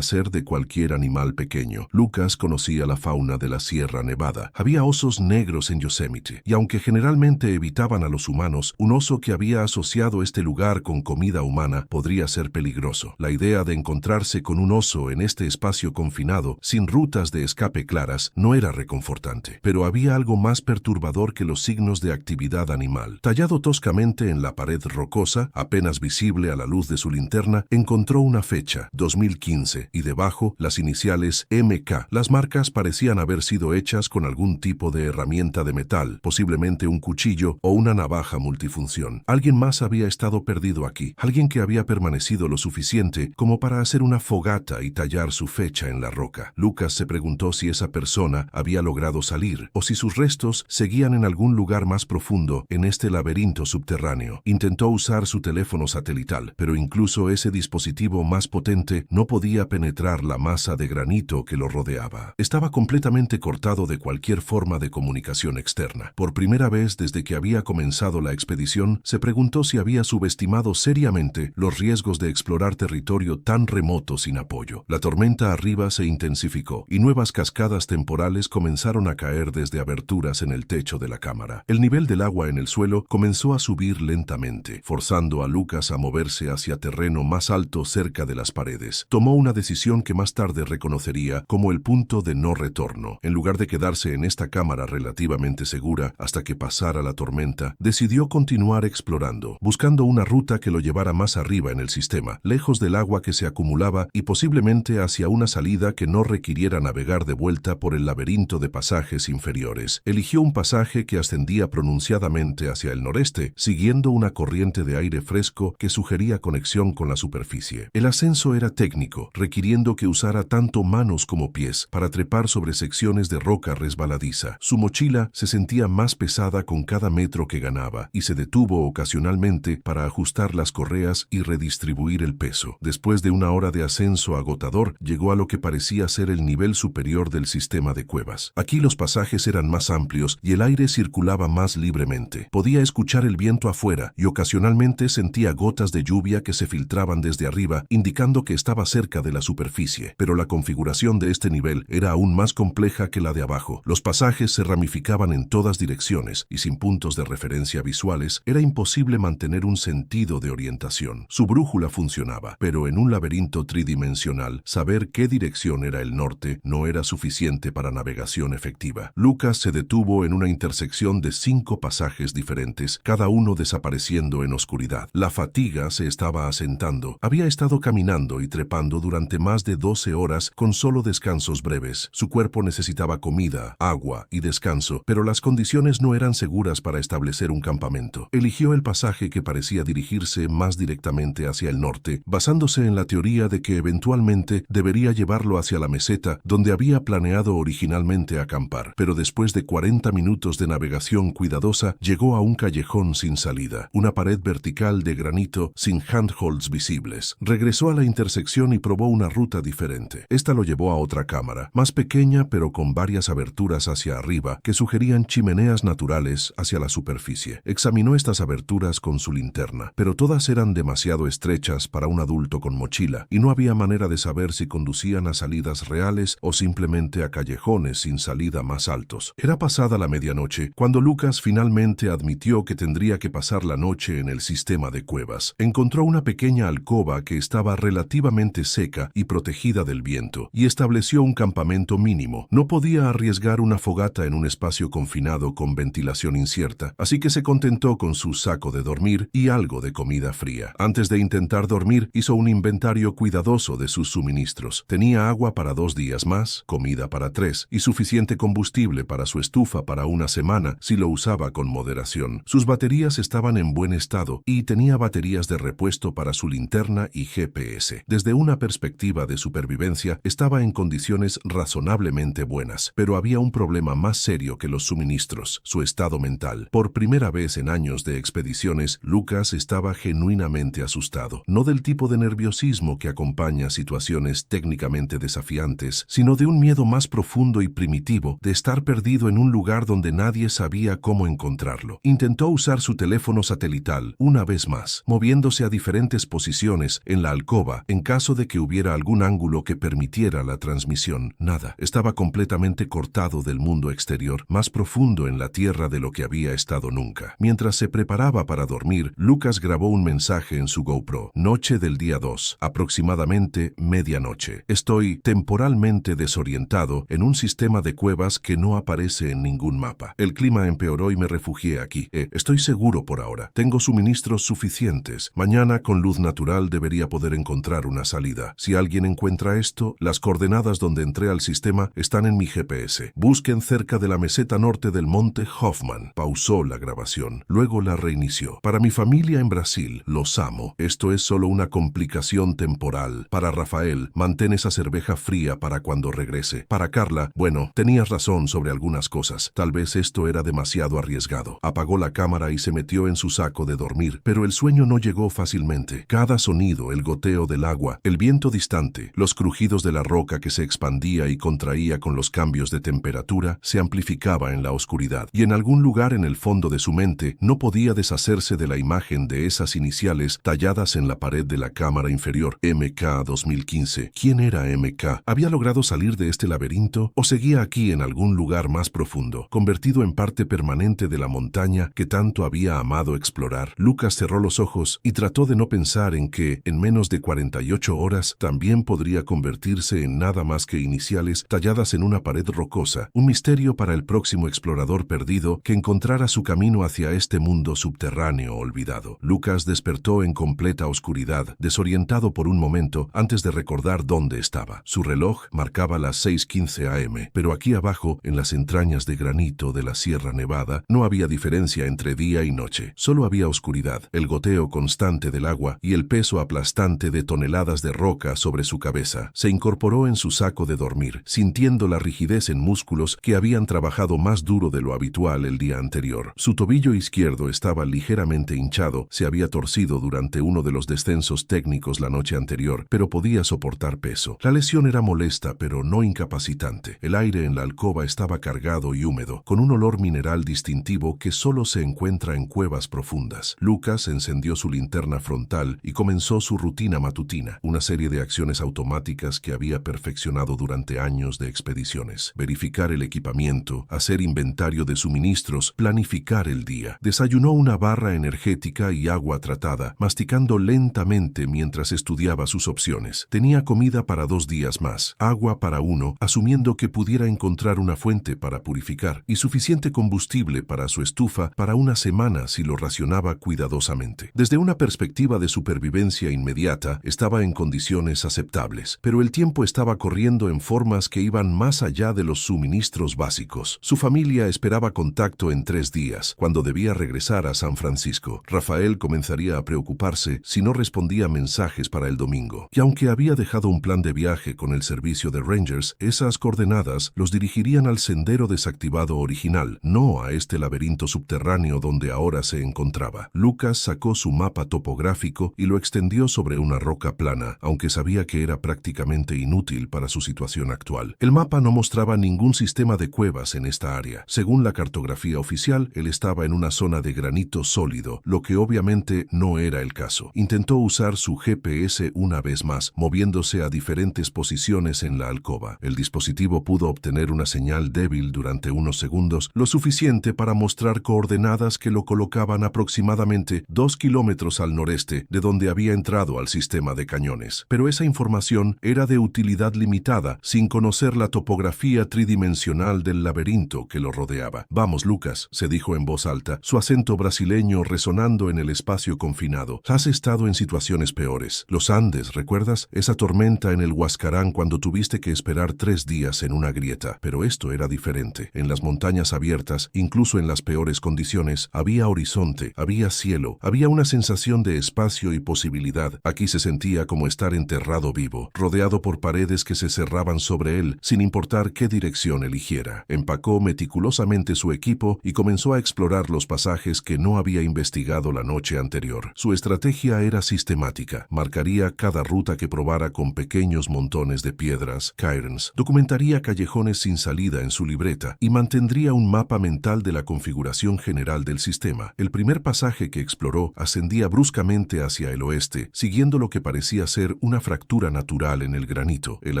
ser de cualquier animal pequeño. Lucas conocía la fauna de la Sierra Nevada. Había osos negros en Yosemite, y aunque generalmente evitaban a los humanos, un oso que había asociado este lugar con comida humana podría ser peligroso. La idea de encontrarse con un oso en este espacio confinado, sin rutas de escape claras, no era reconfortante. Pero había algo más perturbador que los signos de actividad animal. Tallado toscamente en la pared rocosa, apenas visible a la luz de su linterna, encontró una fecha, 2015, y debajo las iniciales MK. Las marcas parecían haber sido hechas con algún tipo de herramienta de metal, posiblemente un cuchillo o una navaja multifunción. Alguien más había estado perdido aquí, alguien que había permanecido lo suficiente como para hacer una fogata y tallar su fecha en la roca. Lucas se preguntó si esa persona había logrado salir o si sus restos seguían en algún lugar más profundo en este laberinto subterráneo. Intentó usar su teléfono satelital, pero incluso ese dispositivo más potente no podía penetrar la masa de granito que lo rodeaba. Estaba completamente cortado de cualquier forma de comunicación externa. Por primera vez desde que había comenzado la expedición, se preguntó si había subestimado seriamente los riesgos de explorar territorio tan remoto sin apoyo. La tormenta arriba se intensificó y nuevas cascadas temporales comenzaron a caer desde aberturas en el techo de la cámara. El nivel del agua en el suelo comenzó a subir lentamente, forzando a Lucas a moverse hacia terreno más alto cerca de las paredes. Tomó una decisión que más tarde reconocería como el punto de no retorno. En lugar de quedarse en esta cámara relativamente segura hasta que pasara la tormenta, decidió continuar explorando, buscando una ruta que lo llevara más arriba en el sistema, lejos del agua que se acumulaba y posiblemente hacia una salida que no requiriera navegar de vuelta por el laberinto de pasajes inferiores. Eligió un pasaje que ascendía pronunciadamente hacia el noreste, siguiendo una corriente de aire fresco que sugería conexión con la superficie. El ascenso era técnico, requiriendo que usara tanto manos como pies para trepar sobre secciones de roca resbaladiza. Su mochila se sentía más pesada con cada metro que ganaba y se detuvo ocasionalmente para ajustar las correas y redistribuir el peso. Después de una hora de ascenso agotador, llegó a lo que parecía ser el nivel superior del sistema de cuevas. Aquí los pasajes eran más amplios y el aire circulaba más libremente. Podía escuchar el viento afuera y ocasionalmente sentía gotas de lluvia que se filtraban desde arriba, indicando que estaba cerca de la superficie. Pero la configuración de este nivel era aún más compleja que la de abajo. Los pasajes se ramificaban en todas direcciones y sin puntos de referencia visuales era imposible mantener un sentido de orientación. Su brújula funcionaba, pero en un laberinto tridimensional, saber qué dirección era el norte no era suficiente para navegación efectiva. Lucas se detuvo en una intersección de 5 pasajes diferentes, cada uno desapareciendo en oscuridad. La fatiga se estaba asentando. Había estado caminando y trepando durante más de 12 horas con solo descansos breves. Su cuerpo necesitaba comida, agua y descanso, pero las condiciones no eran seguras para establecer un campamento. Eligió el pasaje que parecía dirigirse más directamente hacia el norte, basándose en la teoría de que eventualmente debería llevarlo hacia la meseta donde había planeado originalmente acampar. Pero después de 40 minutos de navegación cuidadosa, llegó a un callejón sin salida, una pared vertical de granito sin handholds visibles. Regresó a la intersección y probó una ruta diferente. Esta lo llevó a otra cámara, más pequeña pero con varias aberturas hacia arriba que sugerían chimeneas naturales hacia la superficie. Examinó estas aberturas con su linterna, pero todas eran demasiado estrechas para un adulto con mochila y no había manera de saber si conducían a salidas reales o simplemente a callejones sin salida más altos. Era pasada la medianoche cuando Lucas finalmente admitió que tendría que pasar la noche en el sistema de cuevas. Encontró una pequeña alcoba que estaba relativamente seca y protegida del viento y estableció un campamento mínimo. No podía arriesgar una fogata en un espacio confinado con ventilación incierta, así que se contentó con su saco de dormir y algo de comida fría. Antes de intentar dormir, hizo un inventario cuidadoso de sus suministros. Tenía agua para 2 días más, comida para 3 y suficiente combustible para su estufa para una semana si lo usaba con moderación. Sus baterías estaban en buen estado y tenía baterías de repuesto para su linterna y GPS. Desde una perspectiva de supervivencia, estaba en condiciones razonablemente buenas, pero había un problema más serio que los suministros: su estado mental. Por primera vez en años de expediciones, Lucas estaba genuinamente asustado, no del tipo de nerviosismo que acompaña situaciones técnicamente desafiantes, sino de un miedo más profundo y primitivo de estar perdido en un lugar donde nadie sabía cómo encontrarlo. Intentó usar usar su teléfono satelital una vez más, moviéndose a diferentes posiciones en la alcoba en caso de que hubiera algún ángulo que permitiera la transmisión. Nada, estaba completamente cortado del mundo exterior, más profundo en la tierra de lo que había estado nunca. Mientras se preparaba para dormir, Lucas grabó un mensaje en su GoPro. Noche del día 2, aproximadamente medianoche. Estoy temporalmente desorientado en un sistema de cuevas que no aparece en ningún mapa. El clima empeoró y me refugié aquí. Estoy seguro por ahora. Tengo suministros suficientes. Mañana con luz natural debería poder encontrar una salida. Si alguien encuentra esto, las coordenadas donde entré al sistema están en mi GPS. Busquen cerca de la meseta norte del monte Hoffman. Pausó la grabación. Luego la reinició. Para mi familia en Brasil, los amo. Esto es solo una complicación temporal. Para Rafael, mantén esa cerveja fría para cuando regrese. Para Carla, bueno, tenías razón sobre algunas cosas. Tal vez esto era demasiado arriesgado. Apagó la cámara y se metió en su saco de dormir, pero el sueño no llegó fácilmente. Cada sonido, el goteo del agua, el viento distante, los crujidos de la roca que se expandía y contraía con los cambios de temperatura, se amplificaba en la oscuridad. Y en algún lugar en el fondo de su mente no podía deshacerse de la imagen de esas iniciales talladas en la pared de la cámara inferior. MK 2015. ¿Quién era MK? ¿Había logrado salir de este laberinto o seguía aquí en algún lugar más profundo, convertido en parte permanente de la montaña que tanto había amado explorar? Lucas cerró los ojos y trató de no pensar en que, en menos de 48 horas, también podría convertirse en nada más que iniciales talladas en una pared rocosa, un misterio para el próximo explorador perdido que encontrara su camino hacia este mundo subterráneo olvidado. Lucas despertó en completa oscuridad, desorientado por un momento antes de recordar dónde estaba. Su reloj marcaba las 6:15 am, pero aquí abajo, en las entrañas de granito de la Sierra Nevada, no había diferencia entre día y noche. Solo había oscuridad, el goteo constante del agua y el peso aplastante de toneladas de roca sobre su cabeza. Se incorporó en su saco de dormir, sintiendo la rigidez en músculos que habían trabajado más duro de lo habitual el día anterior. Su tobillo izquierdo estaba ligeramente hinchado, se había torcido durante uno de los descensos técnicos la noche anterior, pero podía soportar peso. La lesión era molesta, pero no incapacitante. El aire en la alcoba estaba cargado y húmedo, con un olor mineral distintivo que solo se encuentra en cuevas profundas. Lucas encendió su linterna frontal y comenzó su rutina matutina, una serie de acciones automáticas que había perfeccionado durante años de expediciones. Verificar el equipamiento, hacer inventario de suministros, planificar el día. Desayunó una barra energética y agua tratada, masticando lentamente mientras estudiaba sus opciones. Tenía comida para 2 días más, agua para 1, asumiendo que pudiera encontrar una fuente para purificar, y suficiente combustible para su estufa para una semana si lo racionaba cuidadosamente. Desde una perspectiva de supervivencia inmediata, estaba en condiciones aceptables, pero el tiempo estaba corriendo en formas que iban más allá de los suministros básicos. Su familia esperaba contacto en 3 días, cuando debía regresar a San Francisco. Rafael comenzaría a preocuparse si no respondía mensajes para el domingo. Y aunque había dejado un plan de viaje con el servicio de Rangers, esas coordenadas los dirigirían al sendero desactivado original, no a este laberinto subterráneo donde ahora se encontraba. Lucas sacó su mapa topográfico y lo extendió sobre una roca plana, aunque sabía que era prácticamente inútil para su situación actual. El mapa no mostraba ningún sistema de cuevas en esta área. Según la cartografía oficial, él estaba en una zona de granito sólido, lo que obviamente no era el caso. Intentó usar su GPS una vez más, moviéndose a diferentes posiciones en la alcoba. El dispositivo pudo obtener una señal débil durante unos segundos, lo suficiente para mostrar coordenadas que lo colocaban aproximadamente 2 kilómetros al noreste de donde había entrado al sistema de cañones. Pero esa información era de utilidad limitada, sin conocer la topografía tridimensional del laberinto que lo rodeaba. Vamos, Lucas, se dijo en voz alta, su acento brasileño resonando en el espacio confinado. Has estado en situaciones peores. Los Andes, ¿recuerdas? Esa tormenta en el Huascarán cuando tuviste que esperar 3 días en una grieta. Pero esto era diferente. En las montañas abiertas, incluso en las peores condiciones, había horizonte, había cielo, había una sensación de espacio y posibilidad. Aquí se sentía como estar enterrado vivo, rodeado por paredes que se cerraban sobre él, sin importar qué dirección eligiera. Empacó meticulosamente su equipo y comenzó a explorar los pasajes que no había investigado la noche anterior. Su estrategia era sistemática. Marcaría cada ruta que probara con pequeños montones de piedras, cairns, documentaría callejones sin salida en su libreta y mantendría un mapa mental de la configuración general del del sistema. El primer pasaje que exploró ascendía bruscamente hacia el oeste, siguiendo lo que parecía ser una fractura natural en el granito. El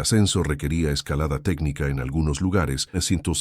ascenso requería escalada técnica en algunos lugares,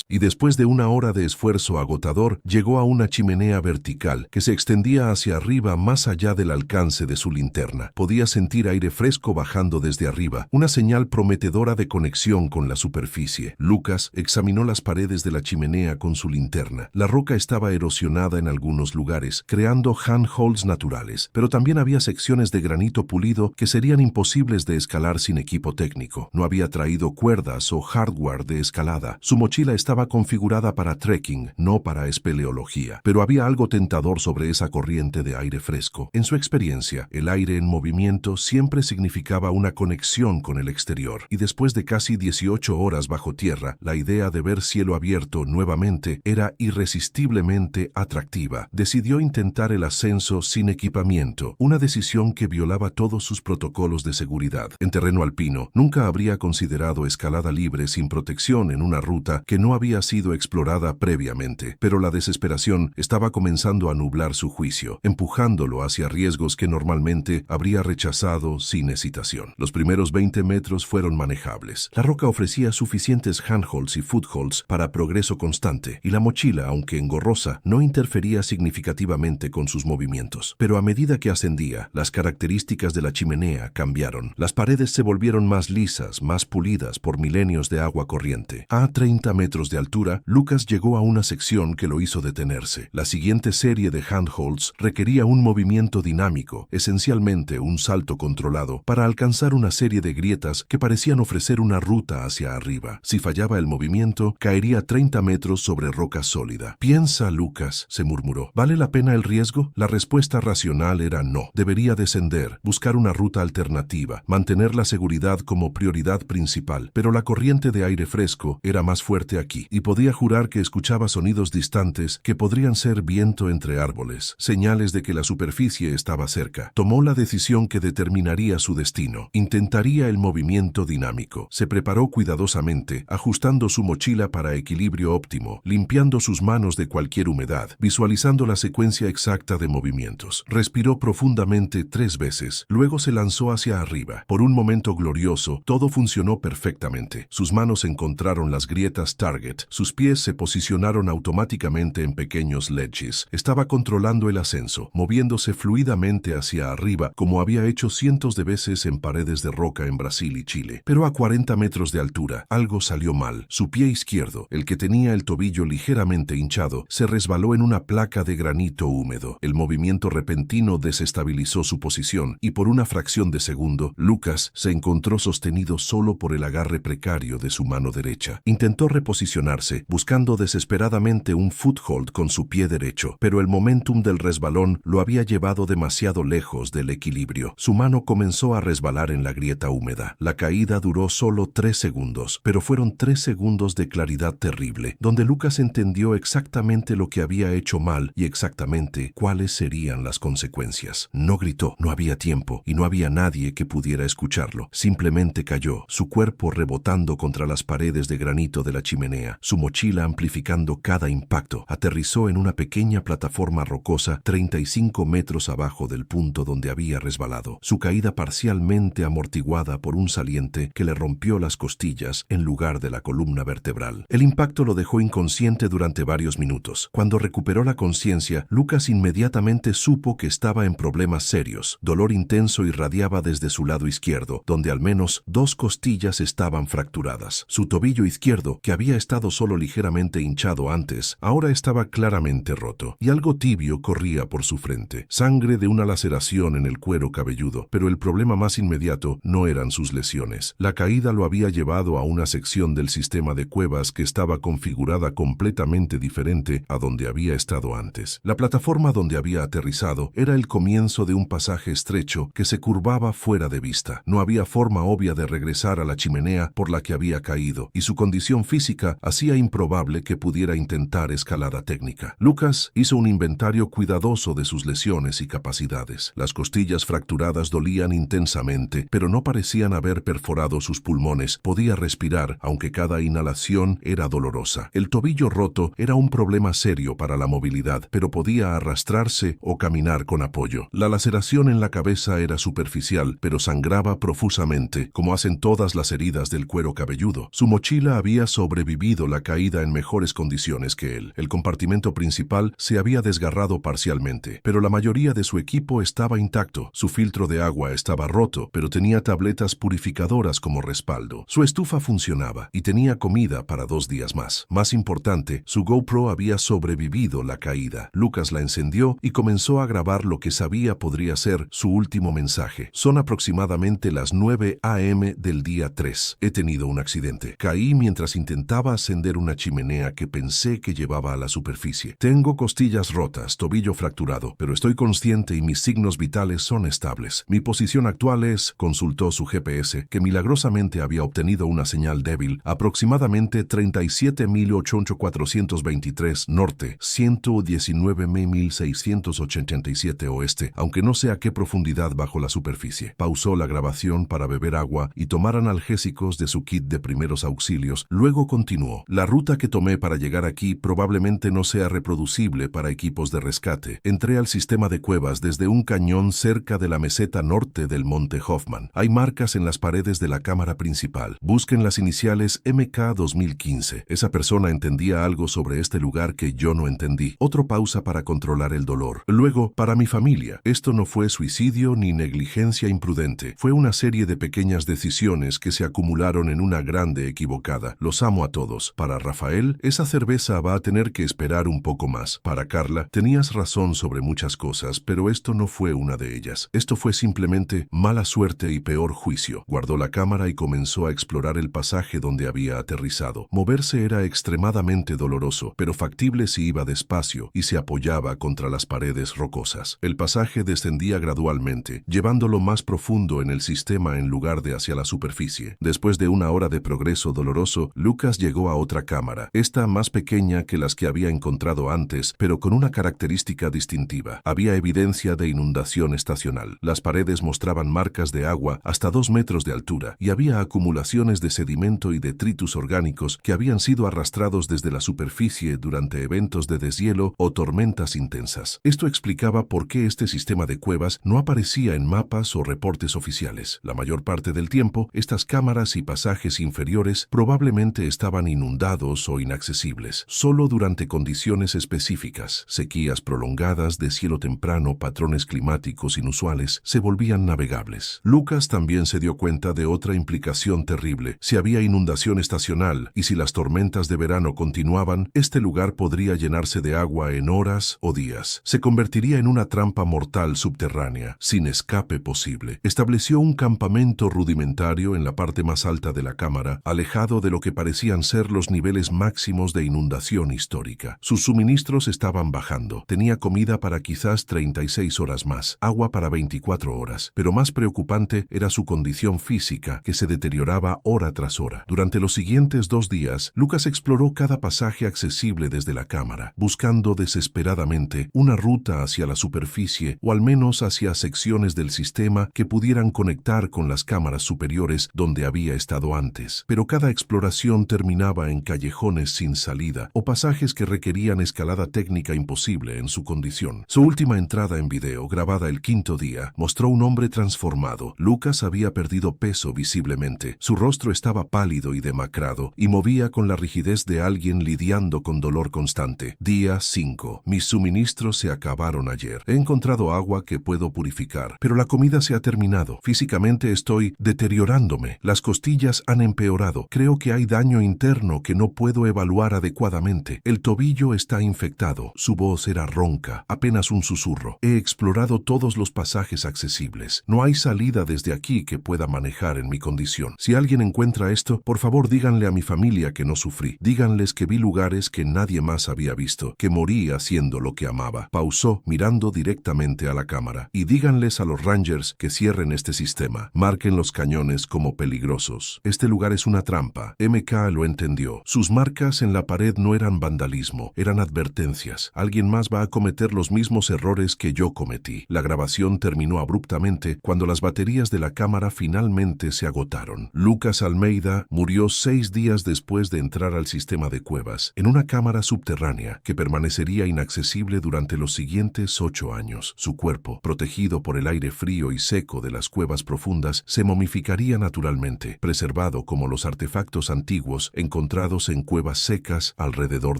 y después de una hora de esfuerzo agotador, llegó a una chimenea vertical que se extendía hacia arriba más allá del alcance de su linterna. Podía sentir aire fresco bajando desde arriba, una señal prometedora de conexión con la superficie. Lucas examinó las paredes de la chimenea con su linterna. La roca estaba erosionada en algunos lugares, creando handholds naturales, pero también había secciones de granito pulido que serían imposibles de escalar sin equipo técnico. No había traído cuerdas o hardware de escalada. Su mochila estaba configurada para trekking, no para espeleología, pero había algo tentador sobre esa corriente de aire fresco. En su experiencia, el aire en movimiento siempre significaba una conexión con el exterior, y después de casi 18 horas bajo tierra, la idea de ver cielo abierto nuevamente era irresistiblemente atractiva. Decidió intentar el ascenso sin equipamiento, una decisión que violaba todos sus protocolos de seguridad. En terreno alpino, nunca habría considerado escalada libre sin protección en una ruta que no había sido explorada previamente, pero la desesperación estaba comenzando a nublar su juicio, empujándolo hacia riesgos que normalmente habría rechazado sin hesitación. Los primeros 20 metros fueron manejables. La roca ofrecía suficientes handholds y footholds para progreso constante, y la mochila, aunque engorrosa, no interfería significativamente con sus movimientos. Pero a medida que ascendía, las características de la chimenea cambiaron. Las paredes se volvieron más lisas, más pulidas por milenios de agua corriente. A 30 metros de altura, Lucas llegó a una sección que lo hizo detenerse. La siguiente serie de handholds requería un movimiento dinámico, esencialmente un salto controlado, para alcanzar una serie de grietas que parecían ofrecer una ruta hacia arriba. Si fallaba el movimiento, caería 30 metros sobre roca sólida. «Piensa, Lucas», se murmuró. «¿Vale la pena el riesgo?» La respuesta racional era no. Debería descender, buscar una ruta alternativa, mantener la seguridad como prioridad principal. Pero la corriente de aire fresco era más fuerte aquí, y podía jurar que escuchaba sonidos distantes que podrían ser viento entre árboles, señales de que la superficie estaba cerca. Tomó la decisión que determinaría su destino. Intentaría el movimiento dinámico. Se preparó cuidadosamente, ajustando su mochila para equilibrio óptimo, limpiando sus manos de cualquier humedad, visualizando la secuencia exacta de movimientos. Respiró profundamente 3 veces, luego se lanzó hacia arriba. Por un momento glorioso, todo funcionó perfectamente. Sus manos encontraron las grietas target, sus pies se posicionaron automáticamente en pequeños ledges. Estaba controlando el ascenso, moviéndose fluidamente hacia arriba, como había hecho cientos de veces en paredes de roca en Brasil y Chile. Pero a 40 metros de altura, algo salió mal. Su pie izquierdo, el que tenía el tobillo ligeramente hinchado, se resbaló en una placa de granito húmedo. El movimiento repentino desestabilizó su posición, y por una fracción de segundo, Lucas se encontró sostenido solo por el agarre precario de su mano derecha. Intentó reposicionarse, buscando desesperadamente un foothold con su pie derecho, pero el momentum del resbalón lo había llevado demasiado lejos del equilibrio. Su mano comenzó a resbalar en la grieta húmeda. La caída duró solo 3 segundos, pero fueron 3 segundos de claridad terrible, donde Lucas entendió exactamente lo que había hecho mal y exactamente cuáles serían las consecuencias. No gritó, no había tiempo, y no había nadie que pudiera escucharlo. Simplemente cayó, su cuerpo rebotando contra las paredes de granito de la chimenea, su mochila amplificando cada impacto. Aterrizó en una pequeña plataforma rocosa 35 metros abajo del punto donde había resbalado, su caída parcialmente amortiguada por un saliente que le rompió las costillas en lugar de la columna vertebral. El impacto lo dejó inconsciente durante varios minutos. Cuando recuperó la conciencia, Lucas inmediatamente supo que estaba en problemas serios. Dolor intenso irradiaba desde su lado izquierdo, donde al menos 2 costillas estaban fracturadas. Su tobillo izquierdo, que había estado solo ligeramente hinchado antes, ahora estaba claramente roto, y algo tibio corría por su frente. Sangre de una laceración en el cuero cabelludo, pero el problema más inmediato no eran sus lesiones. La caída lo había llevado a una sección del sistema de cuevas que estaba configurada completamente diferente a donde había estado antes. La plataforma donde había aterrizado era el comienzo de un pasaje estrecho que se curvaba fuera de vista. No había forma obvia de regresar a la chimenea por la que había caído, y su condición física hacía improbable que pudiera intentar escalada técnica. Lucas hizo un inventario cuidadoso de sus lesiones y capacidades. Las costillas fracturadas dolían intensamente, pero no parecían haber perforado sus pulmones. Podía respirar, aunque cada inhalación era dolorosa. El tobillo roto era un problema serio para la movilidad movilidad, pero podía arrastrarse o caminar con apoyo. La laceración en la cabeza era superficial, pero sangraba profusamente, como hacen todas las heridas del cuero cabelludo. Su mochila había sobrevivido la caída en mejores condiciones que él. El compartimento principal se había desgarrado parcialmente, pero la mayoría de su equipo estaba intacto. Su filtro de agua estaba roto, pero tenía tabletas purificadoras como respaldo. Su estufa funcionaba y tenía comida para 2 días más. Más importante, su GoPro había sobrevivido la caída. Lucas la encendió y comenzó a grabar lo que sabía podría ser su último mensaje. Son aproximadamente las 9 a.m. del día 3. He tenido un accidente. Caí mientras intentaba ascender una chimenea que pensé que llevaba a la superficie. Tengo costillas rotas, tobillo fracturado, pero estoy consciente y mis signos vitales son estables. Mi posición actual es, consultó su GPS, que milagrosamente había obtenido una señal débil, aproximadamente 37.423 norte, 119.687 oeste, aunque no sé a qué profundidad bajo la superficie. Pausó la grabación para beber agua y tomar analgésicos de su kit de primeros auxilios. Luego continuó. La ruta que tomé para llegar aquí probablemente no sea reproducible para equipos de rescate. Entré al sistema de cuevas desde un cañón cerca de la meseta norte del monte Hoffman. Hay marcas en las paredes de la cámara principal. Busquen las iniciales MK 2015. Esa persona entendía algo sobre este lugar que yo no entendí. Otro pausa para controlar el dolor. Luego, para mi familia, esto no fue suicidio ni negligencia imprudente. Fue una serie de pequeñas decisiones que se acumularon en una grande equivocada. Los amo a todos. Para Rafael, esa cerveza va a tener que esperar un poco más. Para Carla, tenías razón sobre muchas cosas, pero esto no fue una de ellas. Esto fue simplemente mala suerte y peor juicio. Guardó la cámara y comenzó a explorar el pasaje donde había aterrizado. Moverse era extremadamente doloroso, pero factible si iba despacio y se apoyaba contra las paredes rocosas. El pasaje descendía gradualmente, llevándolo más profundo en el sistema en lugar de hacia la superficie. Después de una hora de progreso doloroso, Lucas llegó a otra cámara, esta más pequeña que las que había encontrado antes, pero con una característica distintiva. Había evidencia de inundación estacional. Las paredes mostraban marcas de agua hasta 2 metros de altura y había acumulaciones de sedimento y detritus orgánicos que habían sido arrastrados desde la superficie durante eventos de deshielo o tormentas intensas. Esto explicaba por qué este sistema de cuevas no aparecía en mapas o reportes oficiales. La mayor parte del tiempo, estas cámaras y pasajes inferiores probablemente estaban inundados o inaccesibles. Solo durante condiciones específicas, sequías prolongadas, deshielo temprano, patrones climáticos inusuales, se volvían navegables. Lucas también se dio cuenta de otra implicación terrible. Si había inundación estacional y si las tormentas de verano continuaban, este lugar podría llenarse de agua en horas o días. Se convertiría en una trampa mortal subterránea, sin escape posible. Estableció un campamento rudimentario en la parte más alta de la cámara, alejado de lo que parecían ser los niveles máximos de inundación histórica. Sus suministros estaban bajando. Tenía comida para quizás 36 horas más, agua para 24 horas, pero más preocupante era su condición física, que se deterioraba hora tras hora. Durante los siguientes 2 días, Lucas exploró cada pasaje accesible desde la cámara, buscando desesperadamente una ruta hacia la superficie o al menos hacia secciones del sistema que pudieran conectar con las cámaras superiores donde había estado antes. Pero cada exploración terminaba en callejones sin salida o pasajes que requerían escalada técnica imposible en su condición. Su última entrada en video, grabada el 5º día, mostró un hombre transformado. Lucas había perdido peso visiblemente. Su rostro estaba pálido y demacrado y movía con la rigidez de alguien lidiando con dolor constante. Día 5. Mis suministros se acabaron ayer. He encontrado agua que puedo purificar, pero la comida se ha terminado. Físicamente estoy deteriorándome. Las costillas han empeorado. Creo que hay daño interno que no puedo evaluar adecuadamente. El tobillo está infectado. Su voz era ronca, apenas un susurro. He explorado todos los pasajes accesibles. No hay salida desde aquí que pueda manejar en mi condición. Si alguien encuentra esto, por favor díganle a mi familia que no sufrí. Díganles que vi lugares que nadie más había visto, que morí haciendo lo que amaba. Pausó, mirando directamente a la cámara. Y díganles a los Rangers que cierren este sistema. Marquen los cañones como peligrosos. Este lugar es una trampa. MK lo entendió. Sus marcas en la pared no eran vandalismo, eran advertencias. Alguien más va a cometer los mismos errores que yo cometí. La grabación terminó abruptamente cuando las baterías de la cámara finalmente se agotaron. Lucas Almeida murió 6 días después de entrar al sistema de cuevas, en una cámara subterránea que permanecía permanecería inaccesible durante los siguientes 8 años. Su cuerpo, protegido por el aire frío y seco de las cuevas profundas, se momificaría naturalmente, preservado como los artefactos antiguos encontrados en cuevas secas alrededor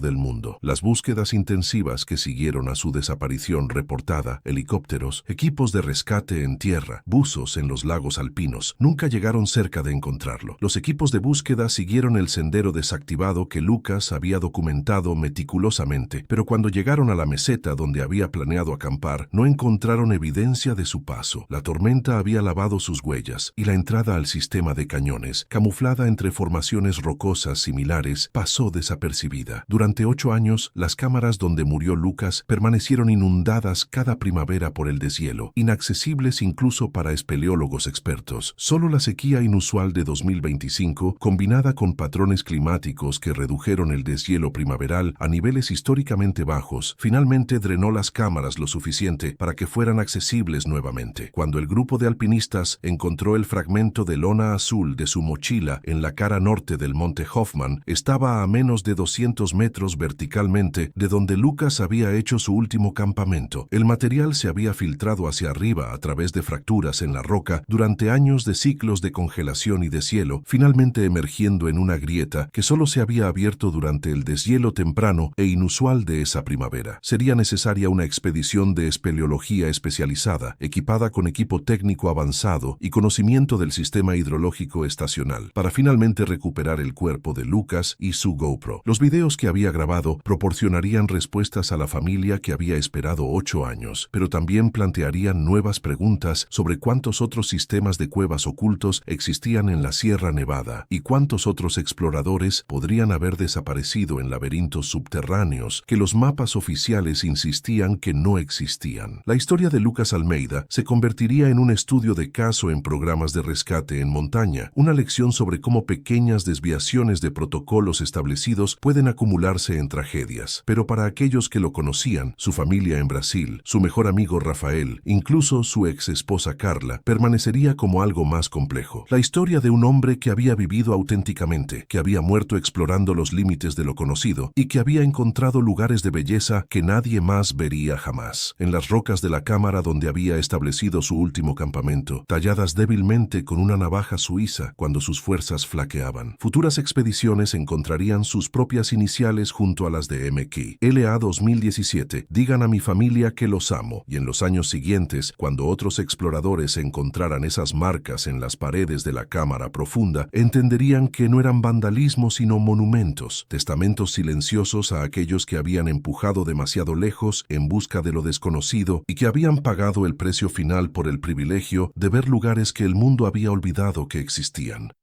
del mundo. Las búsquedas intensivas que siguieron a su desaparición reportada, helicópteros, equipos de rescate en tierra, buzos en los lagos alpinos, nunca llegaron cerca de encontrarlo. Los equipos de búsqueda siguieron el sendero desactivado que Lucas había documentado meticulosamente, pero cuando llegaron a la meseta donde había planeado acampar, no encontraron evidencia de su paso. La tormenta había lavado sus huellas y la entrada al sistema de cañones, camuflada entre formaciones rocosas similares, pasó desapercibida. Durante 8 años, las cámaras donde murió Lucas permanecieron inundadas cada primavera por el deshielo, inaccesibles incluso para espeleólogos expertos. Solo la sequía inusual de 2025, combinada con patrones climáticos que redujeron el deshielo primaveral a niveles históricamente bajos, finalmente drenó las cámaras lo suficiente para que fueran accesibles nuevamente. Cuando el grupo de alpinistas encontró el fragmento de lona azul de su mochila en la cara norte del monte Hoffman, estaba a menos de 200 metros verticalmente de donde Lucas había hecho su último campamento. El material se había filtrado hacia arriba a través de fracturas en la roca durante años de ciclos de congelación y deshielo, finalmente emergiendo en una grieta que solo se había abierto durante el deshielo temprano e inusual de esa primavera. Sería necesaria una expedición de espeleología especializada, equipada con equipo técnico avanzado y conocimiento del sistema hidrológico estacional, para finalmente recuperar el cuerpo de Lucas y su GoPro. Los videos que había grabado proporcionarían respuestas a la familia que había esperado 8 años, pero también plantearían nuevas preguntas sobre cuántos otros sistemas de cuevas ocultos existían en la Sierra Nevada y cuántos otros exploradores podrían haber desaparecido en laberintos subterráneos que los mapas oficiales insistían que no existían. La historia de Lucas Almeida se convertiría en un estudio de caso en programas de rescate en montaña, una lección sobre cómo pequeñas desviaciones de protocolos establecidos pueden acumularse en tragedias. Pero para aquellos que lo conocían, su familia en Brasil, su mejor amigo Rafael, incluso su ex esposa Carla, permanecería como algo más complejo. La historia de un hombre que había vivido auténticamente, que había muerto explorando los límites de lo conocido y que había encontrado lugares de belleza que nadie más vería jamás. En las rocas de la cámara donde había establecido su último campamento, talladas débilmente con una navaja suiza cuando sus fuerzas flaqueaban. Futuras expediciones encontrarían sus propias iniciales junto a las de MK. LA 2017, digan a mi familia que los amo, y en los años siguientes, cuando otros exploradores encontraran esas marcas en las paredes de la cámara profunda, entenderían que no eran vandalismo sino monumentos, testamentos silenciosos a aquellos que habían empujado demasiado lejos en busca de lo desconocido y que habían pagado el precio final por el privilegio de ver lugares que el mundo había olvidado que existían.